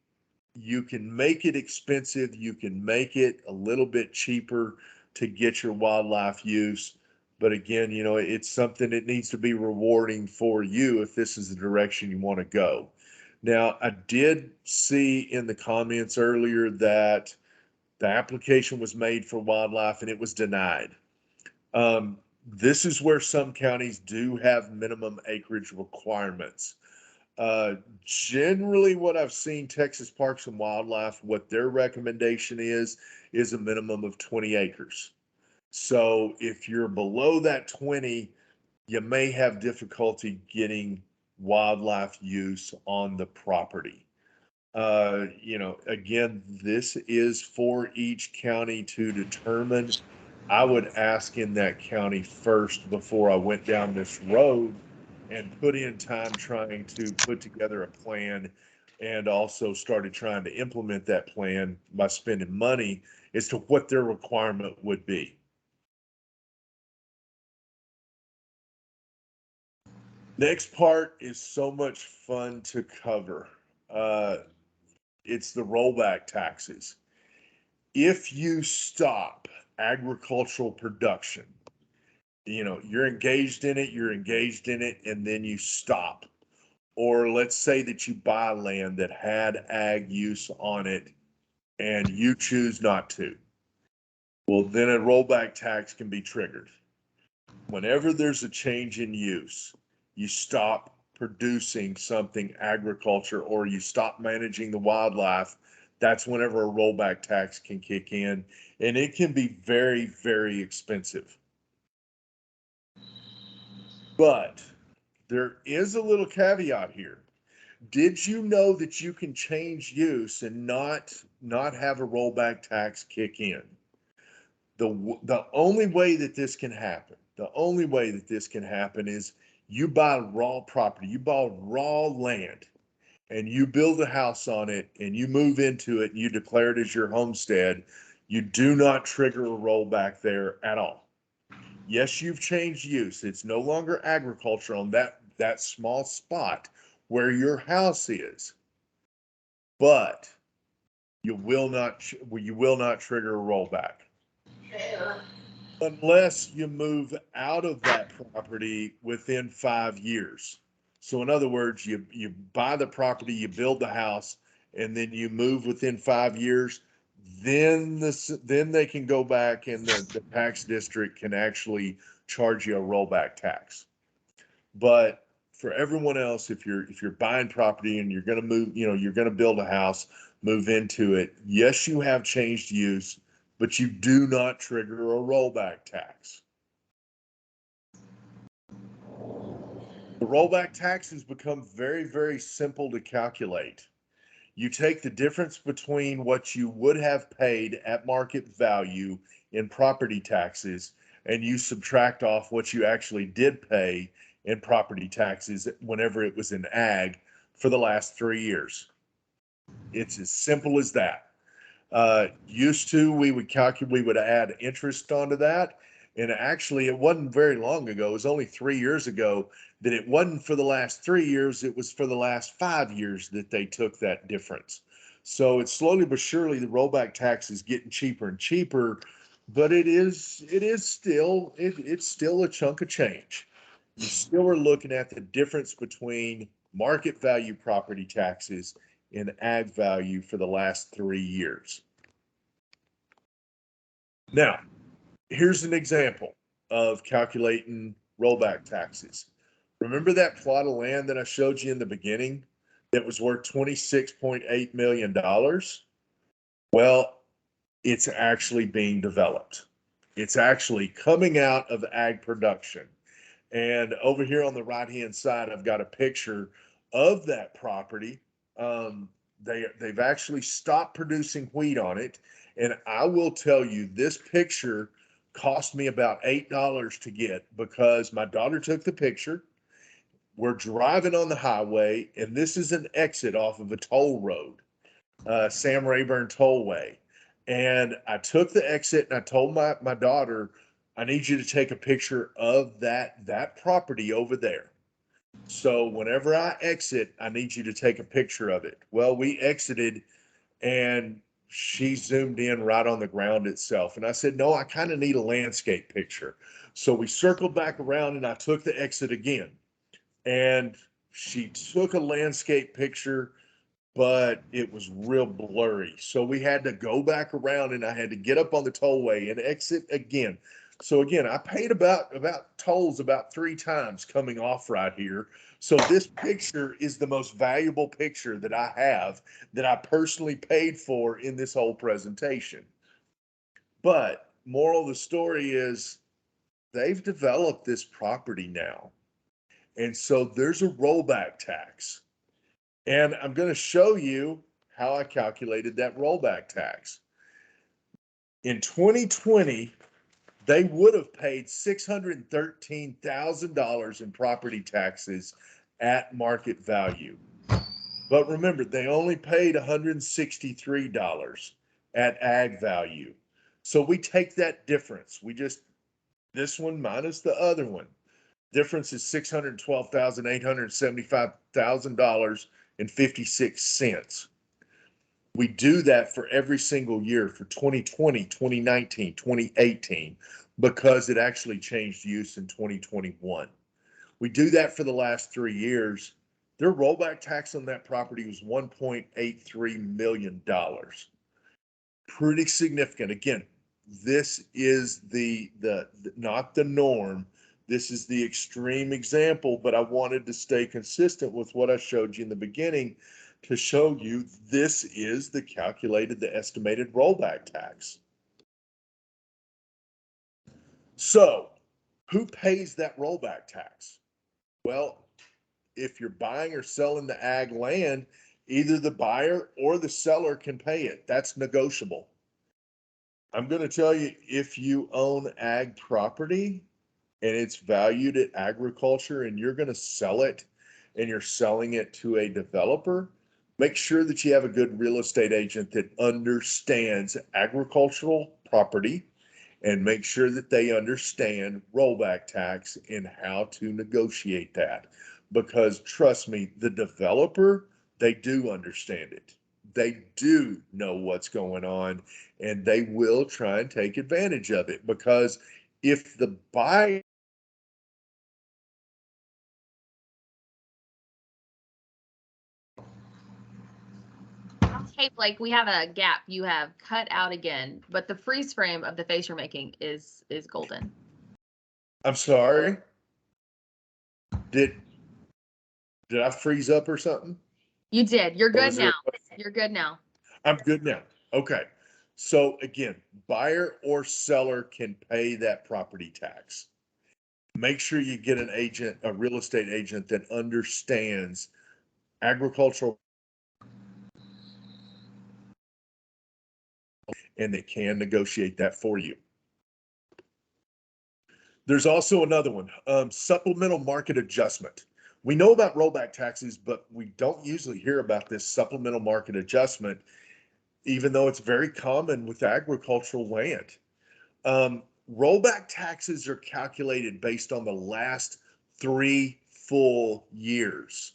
you can make it expensive, you can make it a little bit cheaper to get your wildlife use. But again, it's something that needs to be rewarding for you if this is the direction you want to go. Now, I did see in the comments earlier that the application was made for wildlife and it was denied. This is where some counties do have minimum acreage requirements. Generally, what I've seen, Texas Parks and Wildlife, what their recommendation is a minimum of 20 acres. So if you're below that 20, you may have difficulty getting wildlife use on the property. Again, this is for each county to determine. I would ask in that county first before I went down this road and put in time trying to put together a plan and also started trying to implement that plan by spending money as to what their requirement would be. Next part is so much fun to cover. It's the rollback taxes. If you stop agricultural production, you're engaged in it, and then you stop. Or let's say that you buy land that had ag use on it and you choose not to. Well, then a rollback tax can be triggered. Whenever there's a change in use, you stop producing something agriculture or you stop managing the wildlife, that's whenever a rollback tax can kick in, and it can be very, very expensive. But there is a little caveat here. Did you know that you can change use and not have a rollback tax kick in? The only way that this can happen, is you buy raw property, you buy raw land, and you build a house on it, and you move into it, and you declare it as your homestead. You do not trigger a rollback there at all. Yes, you've changed use. It's no longer agriculture on that small spot where your house is, but you will not trigger a rollback unless you move out of that property within 5 years. So in other words, you buy the property, you build the house, and then you move within 5 years, then they can go back and the tax district can actually charge you a rollback tax. But for everyone else, if you're buying property and you're going to move, you're going to build a house, move into it, yes, you have changed use, but you do not trigger a rollback tax. The rollback tax has become very, very simple to calculate. You take the difference between what you would have paid at market value in property taxes, and you subtract off what you actually did pay in property taxes whenever it was in ag for the last 3 years. It's as simple as that. Used to, we would add interest onto that. And actually, it wasn't very long ago. It was only 3 years ago that it wasn't for the last 3 years. It was for the last 5 years that they took that difference. So it's slowly but surely the rollback tax is getting cheaper and cheaper, but it's still a chunk of change. You still are looking at the difference between market value property taxes and ag value for the last 3 years. Now, here's an example of calculating rollback taxes. Remember that plot of land that I showed you in the beginning that was worth $26.8 million? Well, it's actually being developed. It's actually coming out of ag production. And over here on the right-hand side, I've got a picture of that property. They've actually stopped producing wheat on it. And I will tell you, this picture cost me about $8 to get because my daughter took the picture. We're driving on the highway, and this is an exit off of a toll road, Sam Rayburn Tollway. And I took the exit and I told my daughter, I need you to take a picture of that property over there. So whenever I exit, I need you to take a picture of it. Well, we exited And she zoomed in right on the ground itself. And I said, no, I kind of need a landscape picture. So we circled back around and I took the exit again. And she took a landscape picture, but it was real blurry. So we had to go back around and I had to get up on the tollway and exit again. So again, I paid about tolls about 3 times coming off right here. So this picture is the most valuable picture that I have that I personally paid for in this whole presentation. But moral of the story is they've developed this property now. And so there's a rollback tax. And I'm going to show you how I calculated that rollback tax. In 2020, they would have paid $613,000 in property taxes at market value. But remember, they only paid $163 at ag value. So we take that difference. This one minus the other one. Difference is $612,875,000.56. We do that for every single year for 2020, 2019, 2018, because it actually changed use in 2021. We do that for the last 3 years. Their rollback tax on that property was $1.83 million. Pretty significant. Again, this is the not the norm. This is the extreme example, but I wanted to stay consistent with what I showed you in the beginning to show you this is the estimated rollback tax. So who pays that rollback tax? Well, if you're buying or selling the ag land, either the buyer or the seller can pay it. That's negotiable. I'm going to tell you, if you own ag property and it's valued at agriculture and you're going to sell it and you're selling it to a developer, make sure that you have a good real estate agent that understands agricultural property and make sure that they understand rollback tax and how to negotiate that. Because trust me, the developer, they do understand it. They do know what's going on and they will try and take advantage of it, because if the buyer Hey, Blake, we have a gap. You have cut out again, but the freeze frame of the face you're making is golden. I'm sorry. Did I freeze up or something? You did. You're Or good was there- now. You're good now. I'm good now. Okay. So again, buyer or seller can pay that property tax. Make sure you get an agent, a real estate agent that understands agricultural and that can negotiate that for you. There's also another one, supplemental market adjustment. We know about rollback taxes, but we don't usually hear about this supplemental market adjustment, even though it's very common with agricultural land. Rollback taxes are calculated based on the last 3 full years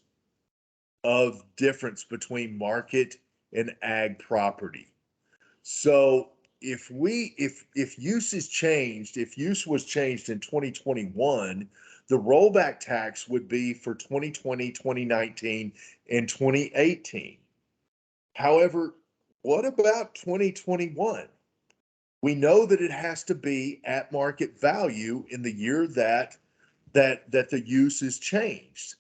of difference between market and ag property. So if use is changed, if use was changed in 2021, the rollback tax would be for 2020, 2019, and 2018. However, what about 2021? We know that it has to be at market value in the year that the use is changed.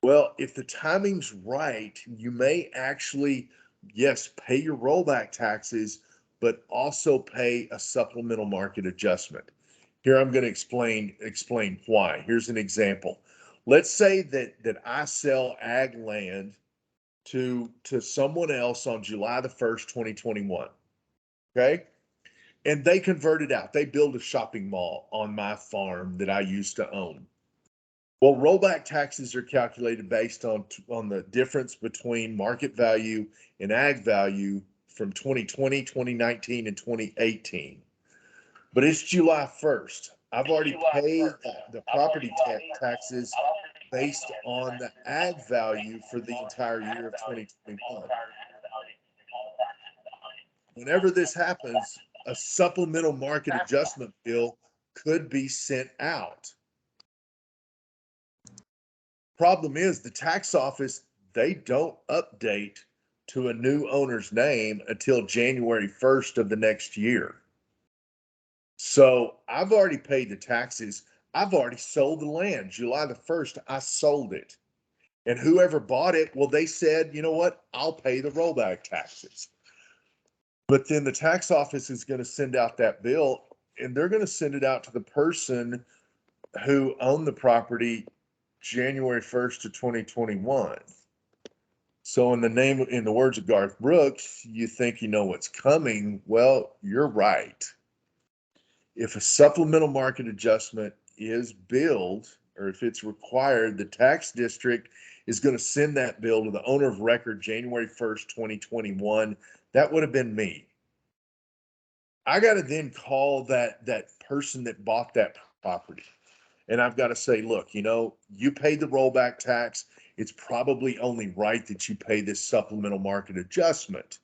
Well, if the timing's right, you may actually, yes, pay your rollback taxes, but also pay a supplemental market adjustment. Here I'm going to explain why. Here's an example. Let's say that I sell ag land to someone else on July the 1st, 2021. Okay? And they convert it out. They build a shopping mall on my farm that I used to own. Well, rollback taxes are calculated based on the difference between market value and ag value from 2020, 2019, and 2018. But it's July 1st. I've already paid the property taxes based on the ag value for the entire year of 2021. whenever this happens, a supplemental market adjustment bill could be sent out. Problem is, the tax office, they don't update to a new owner's name until January 1st of the next year. So I've already paid the taxes. I've already sold the land. July the 1st, I sold it. And whoever bought it, well, they said, you know what? I'll pay the rollback taxes. But then the tax office is going to send out that bill, and they're going to send it out to the person who owned the property January 1st of 2021. So in the words of Garth Brooks, you think you know what's coming. Well, you're right. If a supplemental market adjustment is billed, or if it's required, the tax district is going to send that bill to the owner of record January 1st, 2021. That would have been me. I got to then call that person that bought that property. And I've got to say, look, you paid the rollback tax. It's probably only right that you pay this supplemental market adjustment.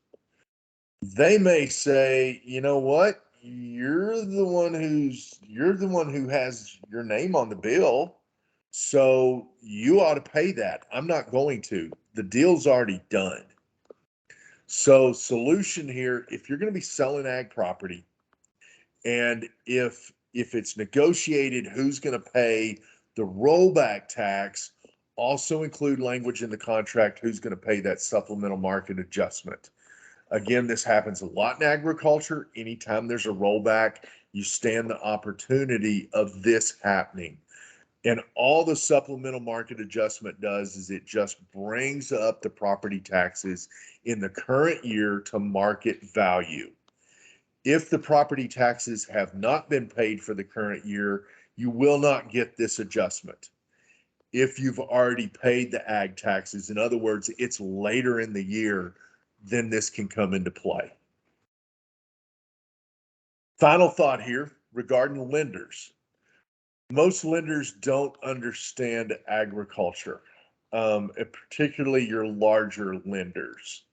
They may say, you know what? You're the one who has your name on the bill. So you ought to pay that. I'm not going to. The deal's already done. So solution here, if you're going to be selling ag property, and if it's negotiated who's going to pay the rollback tax, also include language in the contract who's going to pay that supplemental market adjustment. Again, this happens a lot in agriculture. Anytime there's a rollback, you stand the opportunity of this happening. And all the supplemental market adjustment does is it just brings up the property taxes in the current year to market value. If the property taxes have not been paid for the current year, you will not get this adjustment. If you've already paid the ag taxes, in other words, it's later in the year, then this can come into play. Final thought here regarding lenders. Most lenders don't understand agriculture, particularly your larger lenders.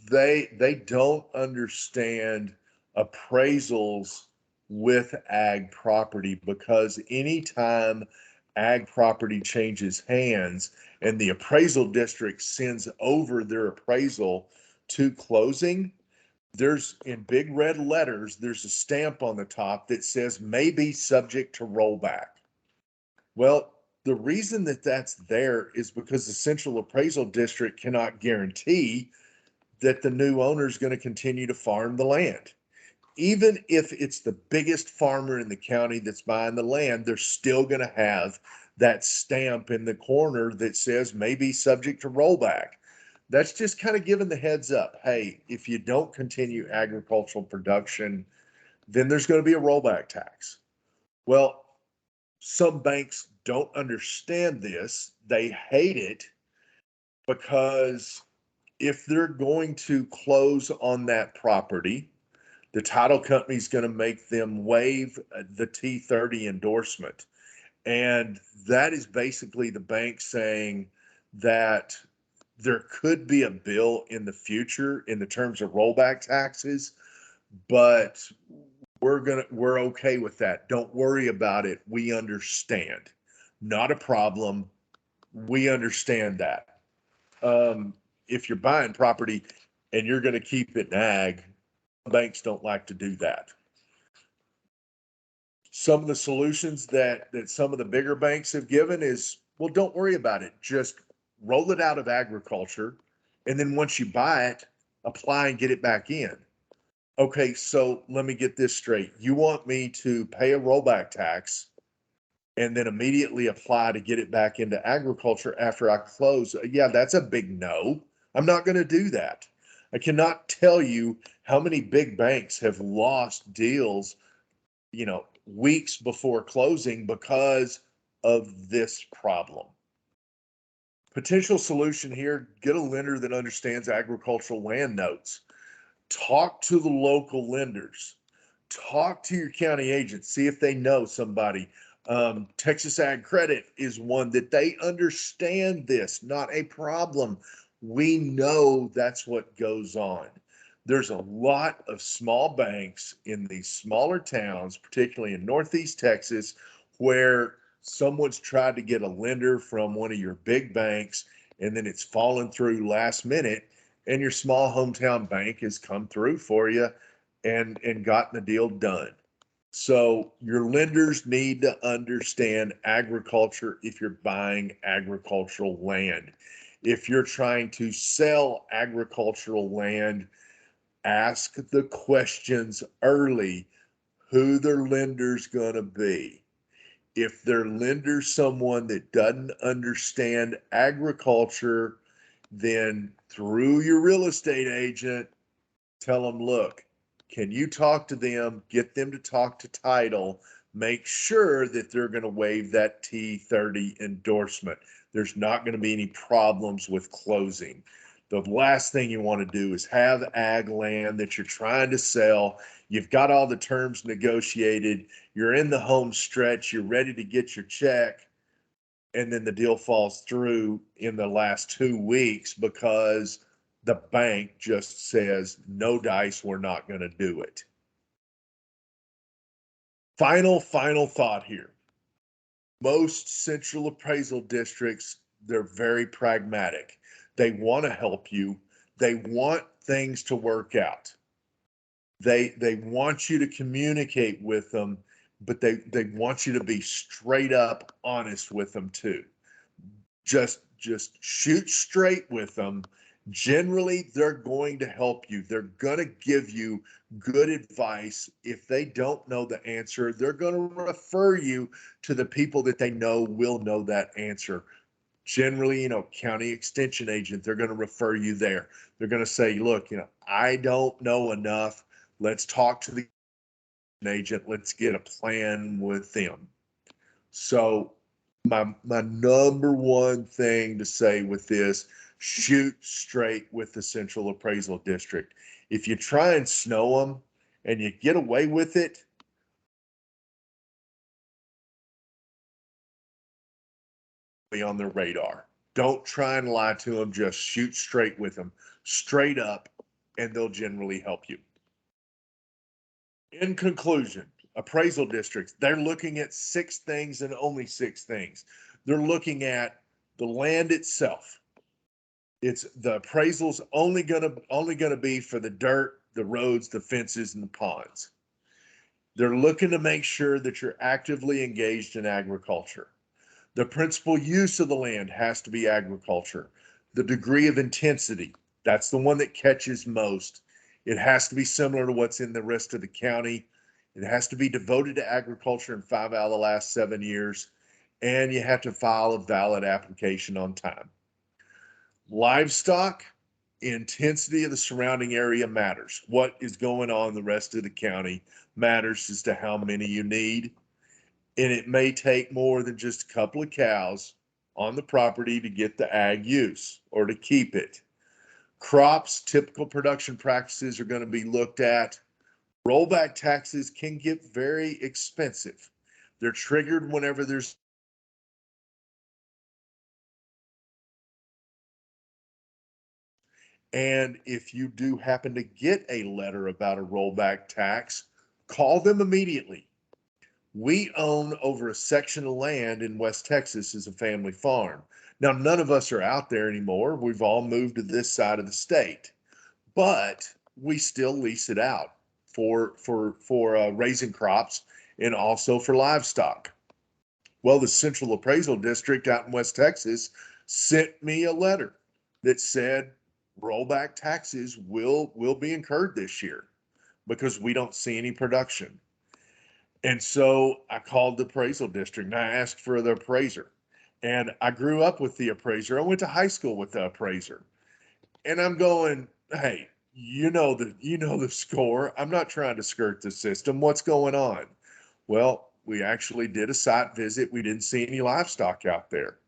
They don't understand appraisals with ag property, because anytime ag property changes hands and the appraisal district sends over their appraisal to closing, there's, in big red letters, there's a stamp on the top that says may be subject to rollback. Well, the reason that that's there is because the central appraisal district cannot guarantee that the new owner is going to continue to farm the land. Even if it's the biggest farmer in the county that's buying the land, they're still going to have that stamp in the corner that says may be subject to rollback. That's just kind of giving the heads up. Hey, if you don't continue agricultural production, then there's going to be a rollback tax. Well, some banks don't understand this. They hate it because if they're going to close on that property, the title company is going to make them waive the T30 endorsement. And that is basically the bank saying that there could be a bill in the future in the terms of rollback taxes, but we're okay with that. Don't worry about it. We understand. Not a problem. We understand that. If you're buying property and you're going to keep it in ag, banks don't like to do that. Some of the solutions that some of the bigger banks have given is, well, don't worry about it. Just roll it out of agriculture. And then once you buy it, apply and get it back in. Okay, so let me get this straight. You want me to pay a rollback tax and then immediately apply to get it back into agriculture after I close? Yeah, that's a big no. I'm not going to do that. I cannot tell you how many big banks have lost deals, weeks before closing because of this problem. Potential solution here: get a lender that understands agricultural land notes. Talk to the local lenders. Talk to your county agent. See if they know somebody. Texas Ag Credit is one that they understand this, not a problem. We know that's what goes on. There's a lot of small banks in these smaller towns, particularly in Northeast Texas, where someone's tried to get a lender from one of your big banks and then it's fallen through last minute, and your small hometown bank has come through for you and gotten the deal done. So your lenders need to understand agriculture if you're buying agricultural land. If you're trying to sell agricultural land, ask the questions early. Who their lender's going to be. If their lender's someone that doesn't understand agriculture, then through your real estate agent, tell them, look, can you talk to them, get them to talk to title, make sure that they're going to waive that T30 endorsement. There's not going to be any problems with closing. The last thing you want to do is have ag land that you're trying to sell. You've got all the terms negotiated. You're in the home stretch. You're ready to get your check. And then the deal falls through in the last 2 weeks because the bank just says, no dice, we're not going to do it. Final thought here. Most central appraisal districts, they're very pragmatic. They want to help you. They want things to work out. They want you to communicate with them, but they want you to be straight up honest with them too. Just shoot straight with them. Generally, they're going to help you. They're going to give you good advice. If they don't know the answer, they're going to refer you to the people that they know will know that answer. Generally, county extension agent, they're going to refer you there. They're going to say, look, I don't know enough. Let's talk to the agent. Let's get a plan with them. So my number one thing to say with this, shoot straight with the Central Appraisal District. If you try and snow them and you get away with it, be on their radar. Don't try and lie to them. Just shoot straight with them, straight up, and they'll generally help you. In conclusion, appraisal districts, they're looking at 6 things and only 6 things. They're looking at the land itself. It's the appraisal's only gonna be for the dirt, the roads, the fences, and the ponds. They're looking to make sure that you're actively engaged in agriculture. The principal use of the land has to be agriculture. The degree of intensity, that's the one that catches most. It has to be similar to what's in the rest of the county. It has to be devoted to agriculture in 5 out of the last 7 years, and you have to file a valid application on time. Livestock, intensity of the surrounding area matters. What is going on in the rest of the county matters as to how many you need. And it may take more than just a couple of cows on the property to get the ag use or to keep it. Crops, typical production practices are going to be looked at. Rollback taxes can get very expensive. They're triggered whenever there's And if you do happen to get a letter about a rollback tax, call them immediately. We own over a section of land in West Texas as a family farm. Now, none of us are out there anymore. We've all moved to this side of the state, but we still lease it out for raising crops and also for livestock. Well, the Central Appraisal District out in West Texas sent me a letter that said rollback taxes will be incurred this year because we don't see any production. And so I called the appraisal district and I asked for the appraiser. And I grew up with the appraiser. I went to high school with the appraiser. And I'm going, hey, you know the score. I'm not trying to skirt the system. What's going on? Well, we actually did a site visit. We didn't see any livestock out there.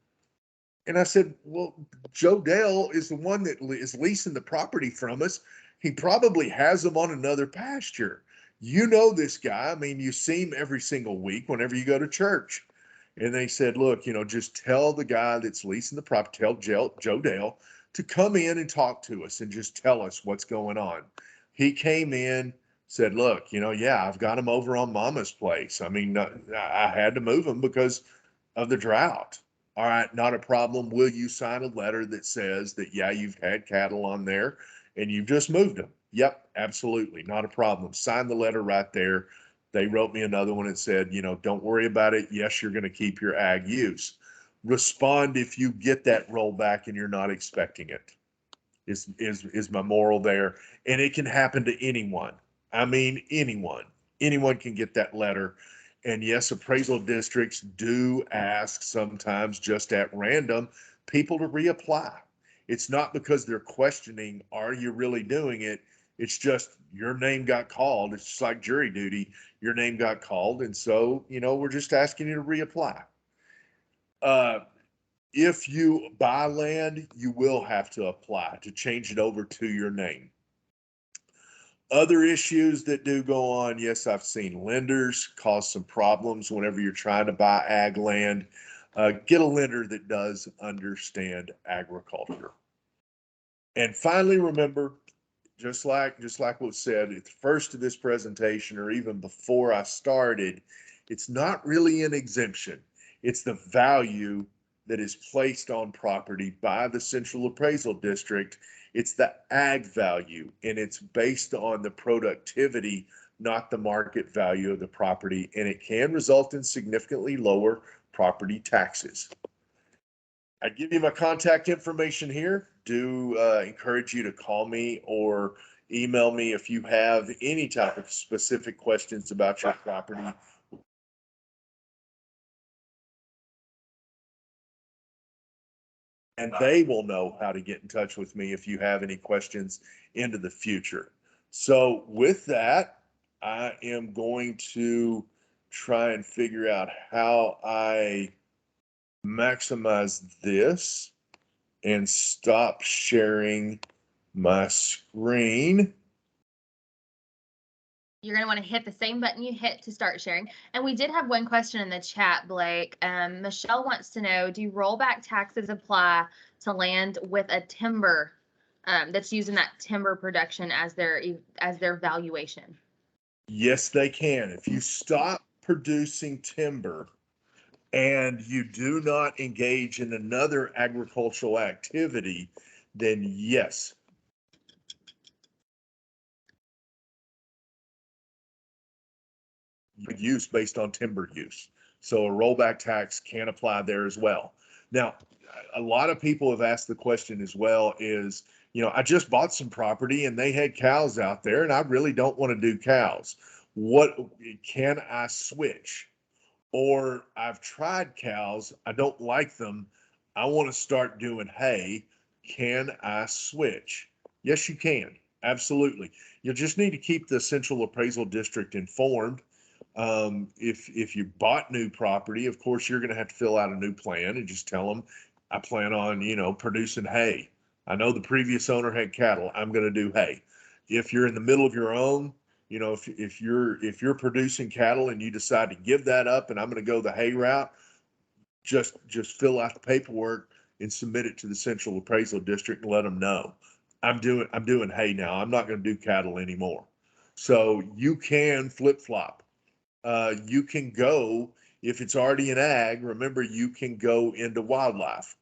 And I said, well, Joe Dale is the one that is leasing the property from us. He probably has them on another pasture. You know this guy. I mean, you see him every single week whenever you go to church. And they said, look, just tell the guy that's leasing the property, tell Joe Dale to come in and talk to us and just tell us what's going on. He came in, said, look, yeah, I've got them over on Mama's place. I mean, I had to move them because of the drought. All right, not a problem. Will you sign a letter that says that, yeah, you've had cattle on there and you've just moved them? Yep, absolutely. Not a problem. Sign the letter right there. They wrote me another one and said, don't worry about it. Yes, you're going to keep your ag use. Respond if you get that rollback and you're not expecting it, is my moral there. And it can happen to anyone. I mean, anyone can get that letter. And yes, appraisal districts do ask sometimes just at random people to reapply. It's not because they're questioning, are you really doing it? It's just your name got called. It's just like jury duty. Your name got called. And so, we're just asking you to reapply. If you buy land, you will have to apply to change it over to your name. Other issues that do go on, yes, I've seen lenders cause some problems whenever you're trying to buy ag land. Get a lender that does understand agriculture. And finally, remember, just like what was said at the first of this presentation, or even before I started, it's not really an exemption. It's the value that is placed on property by the Central Appraisal District. It's the ag value, and it's based on the productivity, not the market value of the property, and it can result in significantly lower property taxes. I give you my contact information here. Do encourage you to call me or email me if you have any type of specific questions about your property. And they will know how to get in touch with me if you have any questions into the future. So with that, I am going to try and figure out how I maximize this and stop sharing my screen. You're going to want to hit the same button you hit to start sharing. And we did have one question in the chat, Blake. Michelle wants to know, do rollback taxes apply to land with a timber that's using that timber production as their valuation? Yes, they can. If you stop producing timber and you do not engage in another agricultural activity, then yes. Use based on timber use. So a rollback tax can apply there as well. Now, a lot of people have asked the question as well is, I just bought some property and they had cows out there and I really don't want to do cows. What can I switch? Or I've tried cows, I don't like them. I want to start doing hay. Can I switch? Yes, you can. Absolutely. You'll just need to keep the Central Appraisal District informed. If you bought new property, of course, you're going to have to fill out a new plan and just tell them, I plan on, producing hay. I know the previous owner had cattle. I'm going to do hay. If you're in the middle of your own, if you're producing cattle and you decide to give that up and I'm going to go the hay route, just fill out the paperwork and submit it to the Central Appraisal District and let them know I'm doing hay now. I'm not going to do cattle anymore. So you can flip flop. You can go, if it's already an ag, remember you can go into wildlife.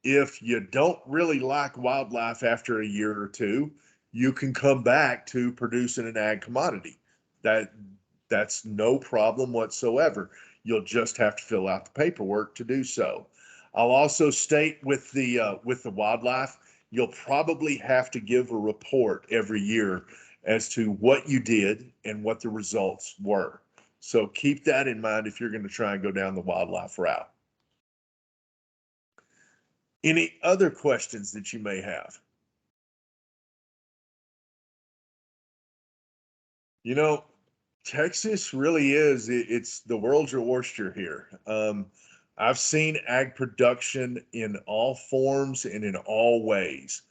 If you don't really like wildlife after a year or two, you can come back to producing an ag commodity. That's no problem whatsoever. You'll just have to fill out the paperwork to do so. I'll also state with the wildlife, you'll probably have to give a report every year as to what you did and what the results were. So keep that in mind if you're going to try and go down the wildlife route. Any other questions that you may have? Texas really is, it's the world's your oyster here. I've seen ag production in all forms and in all ways.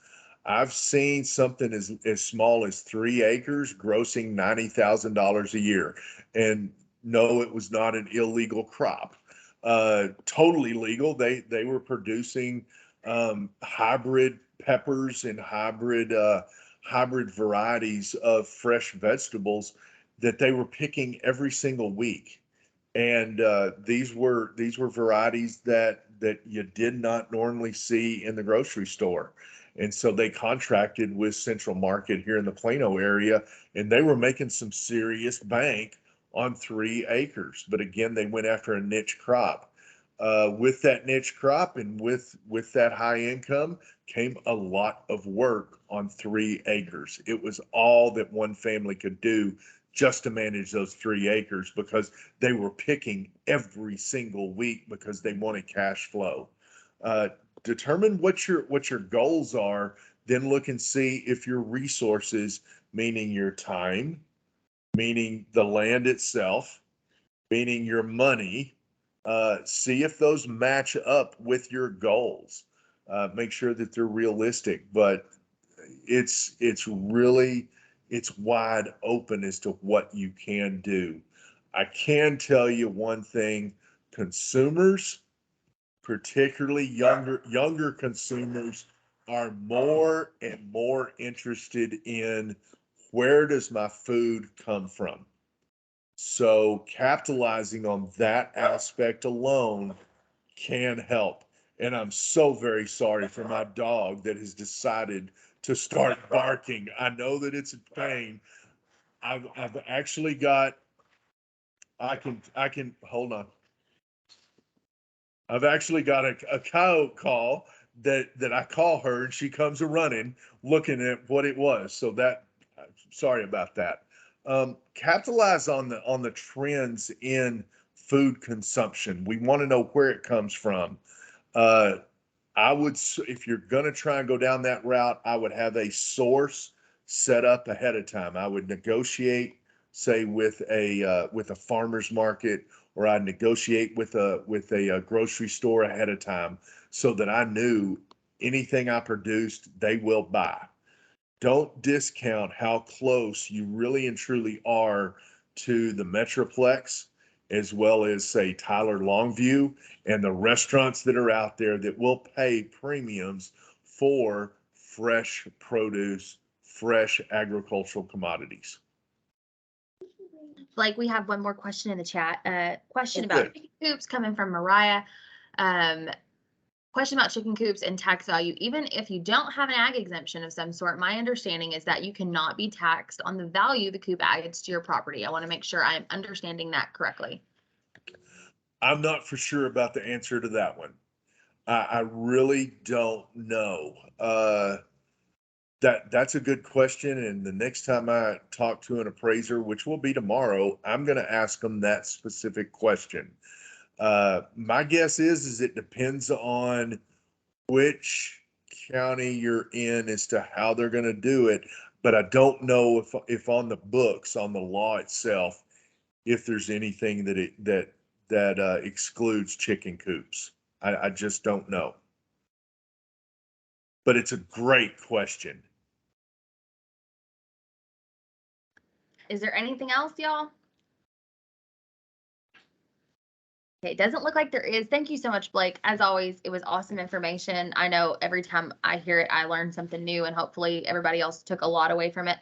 I've seen something as small as 3 acres grossing $90,000 a year. And no, it was not an illegal crop. Totally legal. They were producing hybrid peppers and hybrid varieties of fresh vegetables that they were picking every single week. And these were varieties that you did not normally see in the grocery store. And so they contracted with Central Market here in the Plano area, and they were making some serious bank on 3 acres. But again, they went after a niche crop. With that niche crop and with that high income came a lot of work on 3 acres. It was all that one family could do just to manage those 3 acres, because they were picking every single week because they wanted cash flow. Determine what your goals are, then look and see if your resources, meaning your time, meaning the land itself, meaning your money, see if those match up with your goals. Make sure that they're realistic, but it's wide open as to what you can do. I can tell you one thing: consumers, particularly younger consumers, are more and more interested in, where does my food come from? So capitalizing on that aspect alone can help. And I'm so very sorry for my dog that has decided to start barking. I know that it's a pain. I've actually got, I can hold on. I've actually got a coyote call that I call her, and she comes a running looking at what it was. So that, sorry about that. Capitalize on the trends in food consumption. We want to know where it comes from. I would, if you're going to try and go down that route, I would have a source set up ahead of time. I would negotiate, say, with a farmer's market, or I'd negotiate with a grocery store ahead of time, so that I knew anything I produced, they will buy. Don't discount how close you really and truly are to the Metroplex, as well as, say, Tyler Longview, and the restaurants that are out there that will pay premiums for fresh produce, fresh agricultural commodities. Like, we have one more question in the chat. Question Okay. about chicken coops coming from Mariah. Question about chicken coops and tax value. Even if you don't have an ag exemption of some sort, my understanding is that you cannot be taxed on the value the coop adds to your property. I want to make sure I'm understanding that correctly. I'm not for sure about the answer to that one. I really don't know. That's a good question. And the next time I talk to an appraiser, which will be tomorrow, I'm going to ask them that specific question. My guess is it depends on which county you're in as to how they're going to do it. But I don't know if on the books, on the law itself, if there's anything that excludes chicken coops. I just don't know. But it's a great question. Is there anything else, y'all? Okay, it doesn't look like there is. Thank you so much, Blake. As always, it was awesome information. I know every time I hear it, I learn something new, and hopefully everybody else took a lot away from it.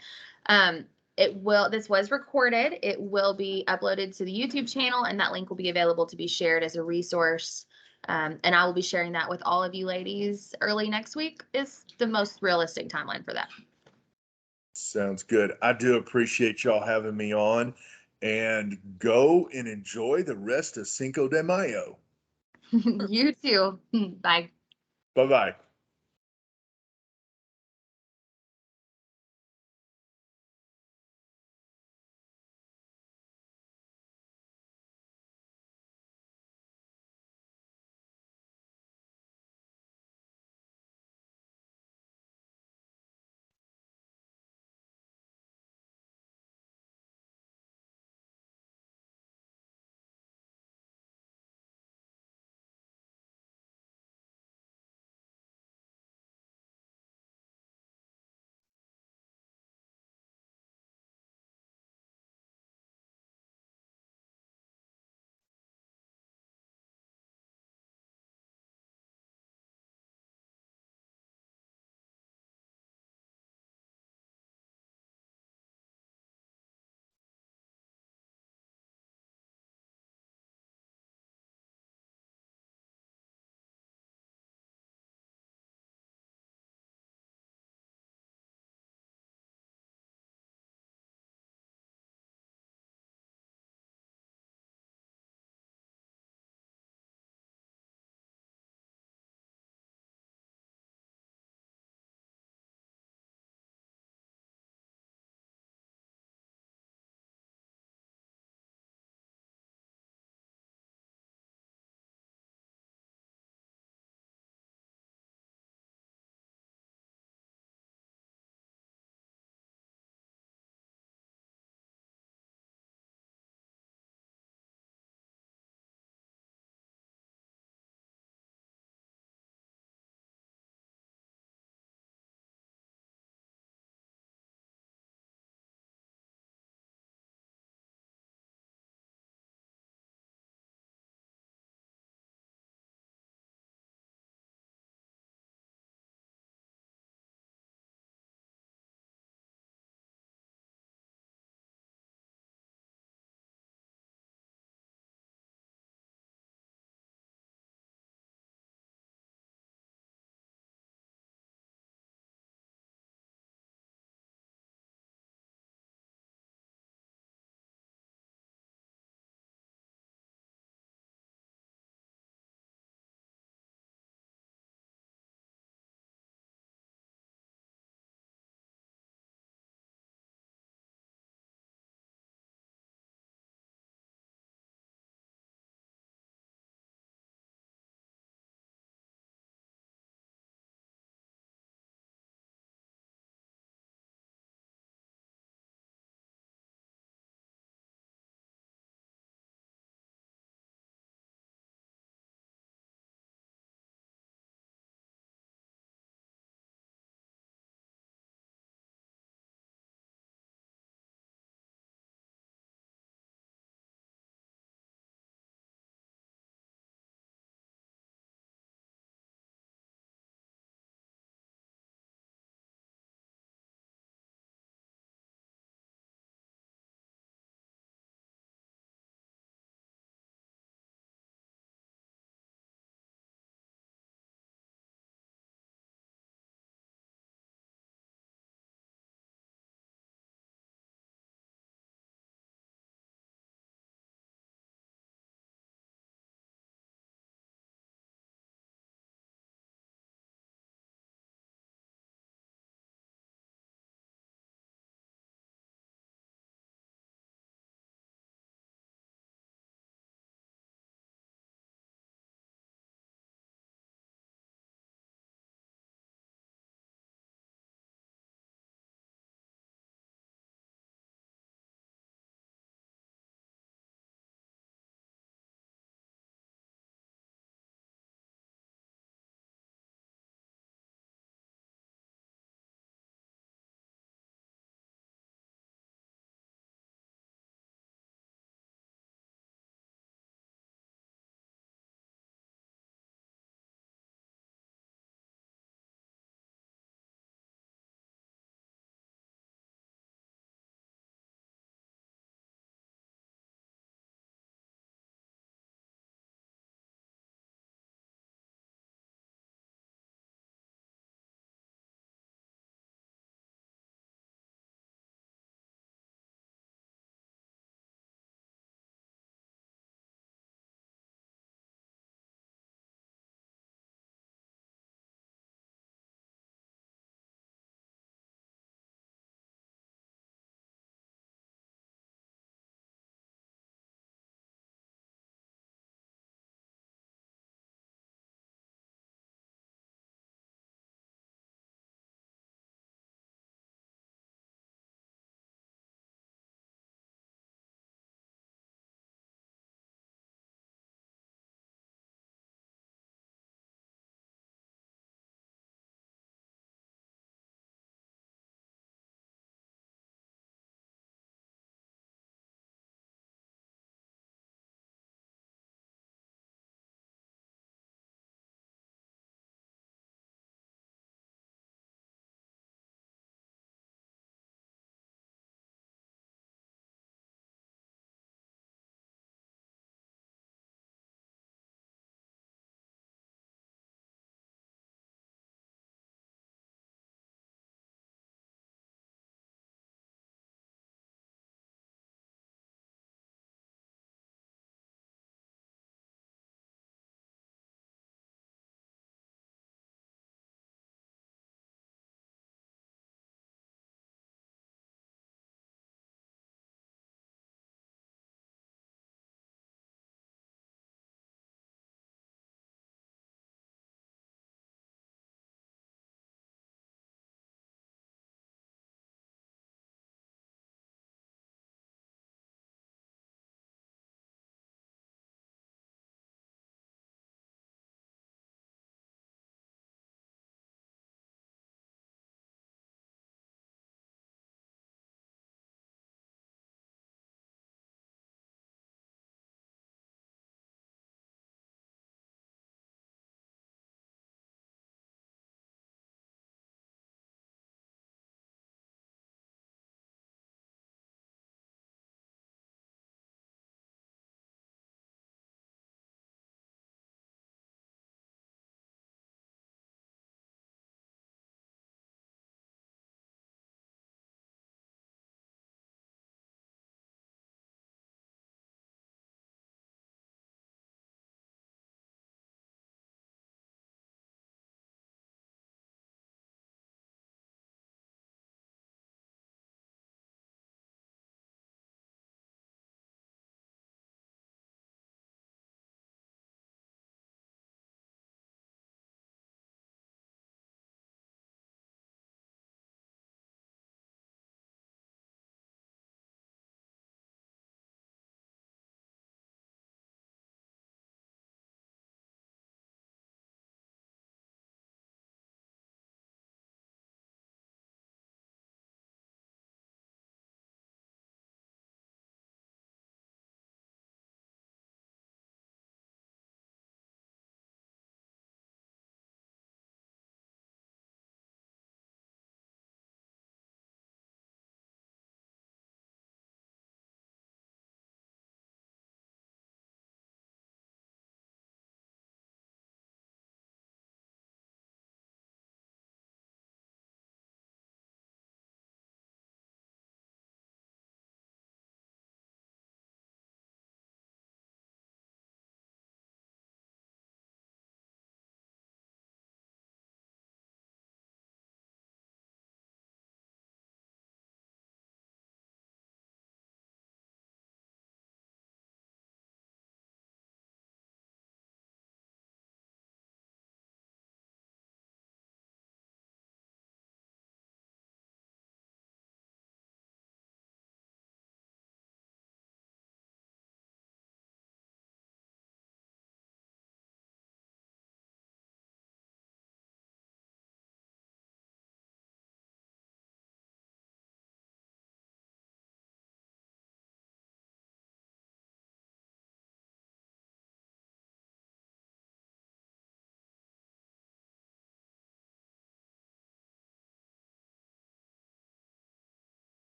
This was recorded. It will be uploaded to the YouTube channel, and that link will be available to be shared as a resource. And I will be sharing that with all of you ladies early next week is the most realistic timeline for that. Sounds good. I do appreciate y'all having me on, and go and enjoy the rest of Cinco de Mayo. You too. Bye. Bye-bye.